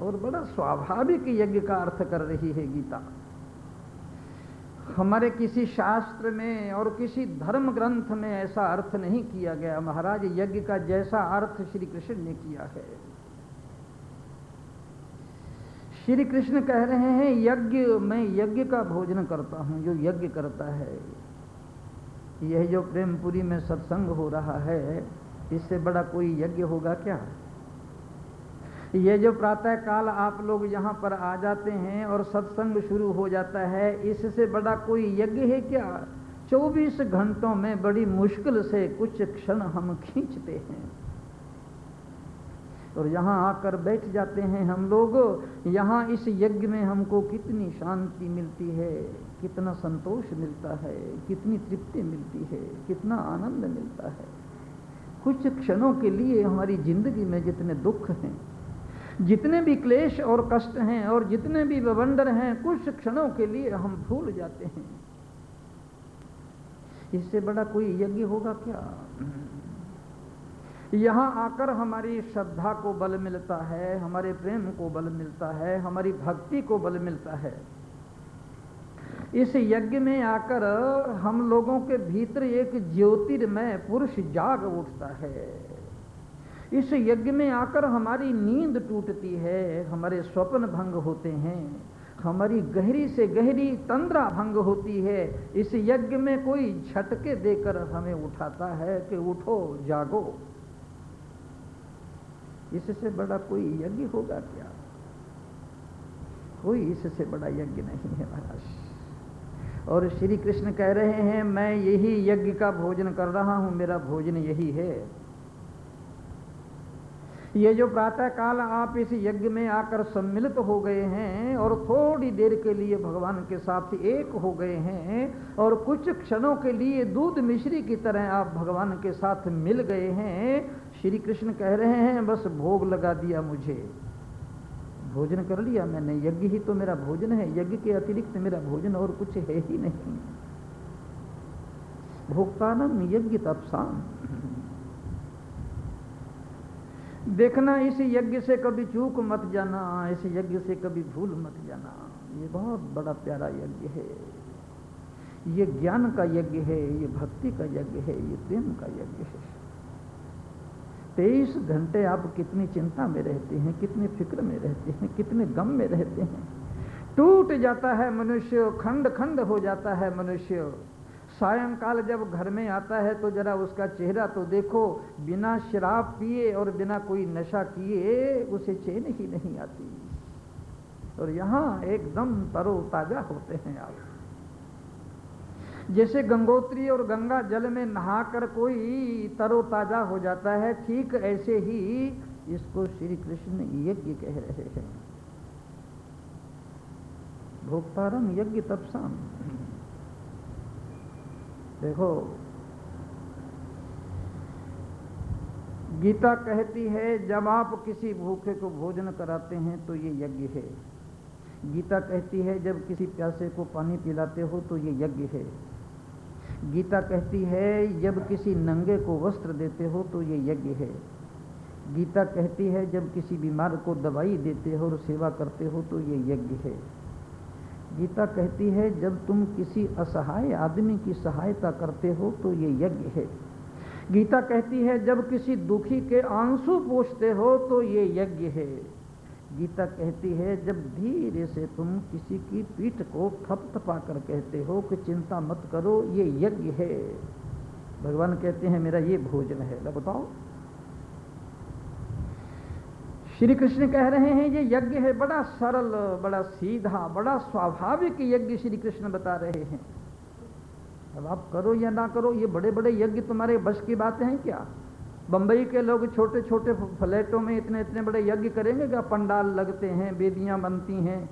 और बड़ा स्वाभाविक यज्ञ का अर्थ कर रही है गीता। हमारे किसी शास्त्र में और किसी धर्म ग्रंथ में ऐसा अर्थ नहीं किया गया महाराज। यज्ञ का जैसा अर्थ श्री कृष्ण ने किया है। श्री कृष्ण कह रहे हैं यज्ञ, मैं यज्ञ का भोजन करता हूं। जो यज्ञ करता है, यह जो प्रेमपुरी में सत्संग हो रहा है, इससे बड़ा कोई यज्ञ होगा क्या? ये जो प्रातः काल आप लोग यहाँ पर आ जाते हैं और सत्संग शुरू हो जाता है, इससे बड़ा कोई यज्ञ है क्या? 24 घंटों में बड़ी मुश्किल से कुछ क्षण हम खींचते हैं और यहाँ आकर बैठ जाते हैं हम लोग। यहाँ इस यज्ञ में हमको कितनी शांति मिलती है, कितना संतोष मिलता है, कितनी तृप्ति मिलती है, कितना आनंद मिलता है। कुछ क्षणों के लिए हमारी जिंदगी में जितने दुख हैं, जितने भी क्लेश और कष्ट हैं और जितने भी बवंडर हैं, कुछ क्षणों के लिए हम भूल जाते हैं। इससे बड़ा कोई यज्ञ होगा क्या? यहाँ आकर हमारी श्रद्धा को बल मिलता है, हमारे प्रेम को बल मिलता है, हमारी भक्ति को बल मिलता है। इस यज्ञ में आकर हम लोगों के भीतर एक ज्योतिर्मय पुरुष जाग उठता है। इस यज्ञ में आकर हमारी नींद टूटती है, हमारे स्वप्न भंग होते हैं, हमारी गहरी से गहरी तंद्रा भंग होती है। इस यज्ञ में कोई झटके देकर हमें उठाता है कि उठो, जागो। इससे बड़ा कोई यज्ञ होगा क्या? कोई इससे बड़ा यज्ञ नहीं है महाराज। और श्री कृष्ण कह रहे हैं मैं यही यज्ञ का भोजन कर रहा हूं, मेरा भोजन यही है। ये जो प्रातः काल आप इस यज्ञ में आकर सम्मिलित हो गए हैं और थोड़ी देर के लिए भगवान के साथ एक हो गए हैं और कुछ क्षणों के लिए दूध मिश्री की तरह आप भगवान के साथ मिल गए हैं, श्री कृष्ण कह रहे हैं बस भोग लगा दिया, मुझे भोजन कर लिया मैंने। यज्ञ ही तो मेरा भोजन है, यज्ञ के अतिरिक्त मेरा भोजन और कुछ है ही नहीं। भोक्तानम यज्ञ तपसाम। देखना, इस यज्ञ से कभी चूक मत जाना, इस यज्ञ से कभी भूल मत जाना। ये बहुत बड़ा प्यारा यज्ञ है, ये ज्ञान का यज्ञ है, ये भक्ति का यज्ञ है, ये प्रेम का यज्ञ है। 23 घंटे आप कितनी चिंता में रहते हैं, कितनी फिक्र में रहते हैं, कितने गम में रहते हैं। टूट जाता है मनुष्य, खंड खंड हो जाता है मनुष्य। सायंकाल जब घर में आता है तो जरा उसका चेहरा तो देखो, बिना शराब पिए और बिना कोई नशा किए उसे चैन ही नहीं आती। और यहाँ एकदम तरोताजा होते हैं आप। जैसे गंगोत्री और गंगा जल में नहाकर कोई तरोताजा हो जाता है, ठीक ऐसे ही इसको श्री कृष्ण यज्ञ कह रहे हैं। भोक्तारम यज्ञ तपसाम। देखो, गीता कहती है जब आप किसी भूखे को भोजन कराते हैं तो ये यज्ञ है। गीता कहती है जब किसी प्यासे को पानी पिलाते हो तो ये यज्ञ है। गीता कहती है जब किसी नंगे को वस्त्र देते हो तो ये यज्ञ है। गीता कहती है जब किसी बीमार को दवाई देते हो और सेवा करते हो तो ये यज्ञ है। गीता कहती है जब तुम किसी असहाय आदमी की सहायता करते हो तो ये यज्ञ है। गीता कहती है जब किसी दुखी के आंसू पोंछते हो तो ये यज्ञ है। गीता कहती है जब धीरे से तुम किसी की पीठ को थपथपा कर कहते हो कि चिंता मत करो, ये यज्ञ है। भगवान कहते हैं मेरा ये भोजन है। लो बताओ, श्री कृष्ण कह रहे हैं ये यज्ञ है, बड़ा सरल, बड़ा सीधा, बड़ा स्वाभाविक यज्ञ श्री कृष्ण बता रहे हैं। अब आप करो या ना करो, ये बड़े बड़े यज्ञ तुम्हारे बस की बातें हैं क्या? बंबई के लोग छोटे छोटे फ्लैटों में इतने इतने बड़े यज्ञ करेंगे क्या? पंडाल लगते हैं, वेदियां बनती हैं,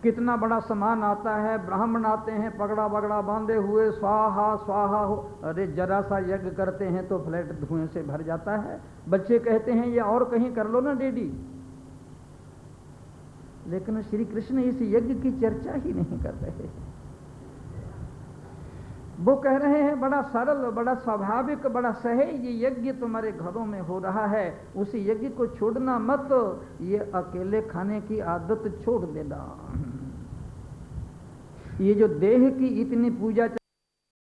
कितना बड़ा सामान आता है, ब्राह्मण आते हैं पगड़ा बगड़ा बांधे हुए, स्वाहा स्वाहा हो। अरे जरा सा यज्ञ करते हैं तो फ्लैट धुएं से भर जाता है। बच्चे कहते हैं ये और कहीं कर लो ना डैडी, लेकिन श्री कृष्ण इस यज्ञ की चर्चा ही नहीं कर रहे। वो कह रहे हैं बड़ा सरल, बड़ा स्वाभाविक, बड़ा सहज ये यज्ञ तुम्हारे घरों में हो रहा है, उस यज्ञ को छोड़ना मत, ये अकेले खाने की आदत छोड़ देना। ये जो देह की इतनी पूजा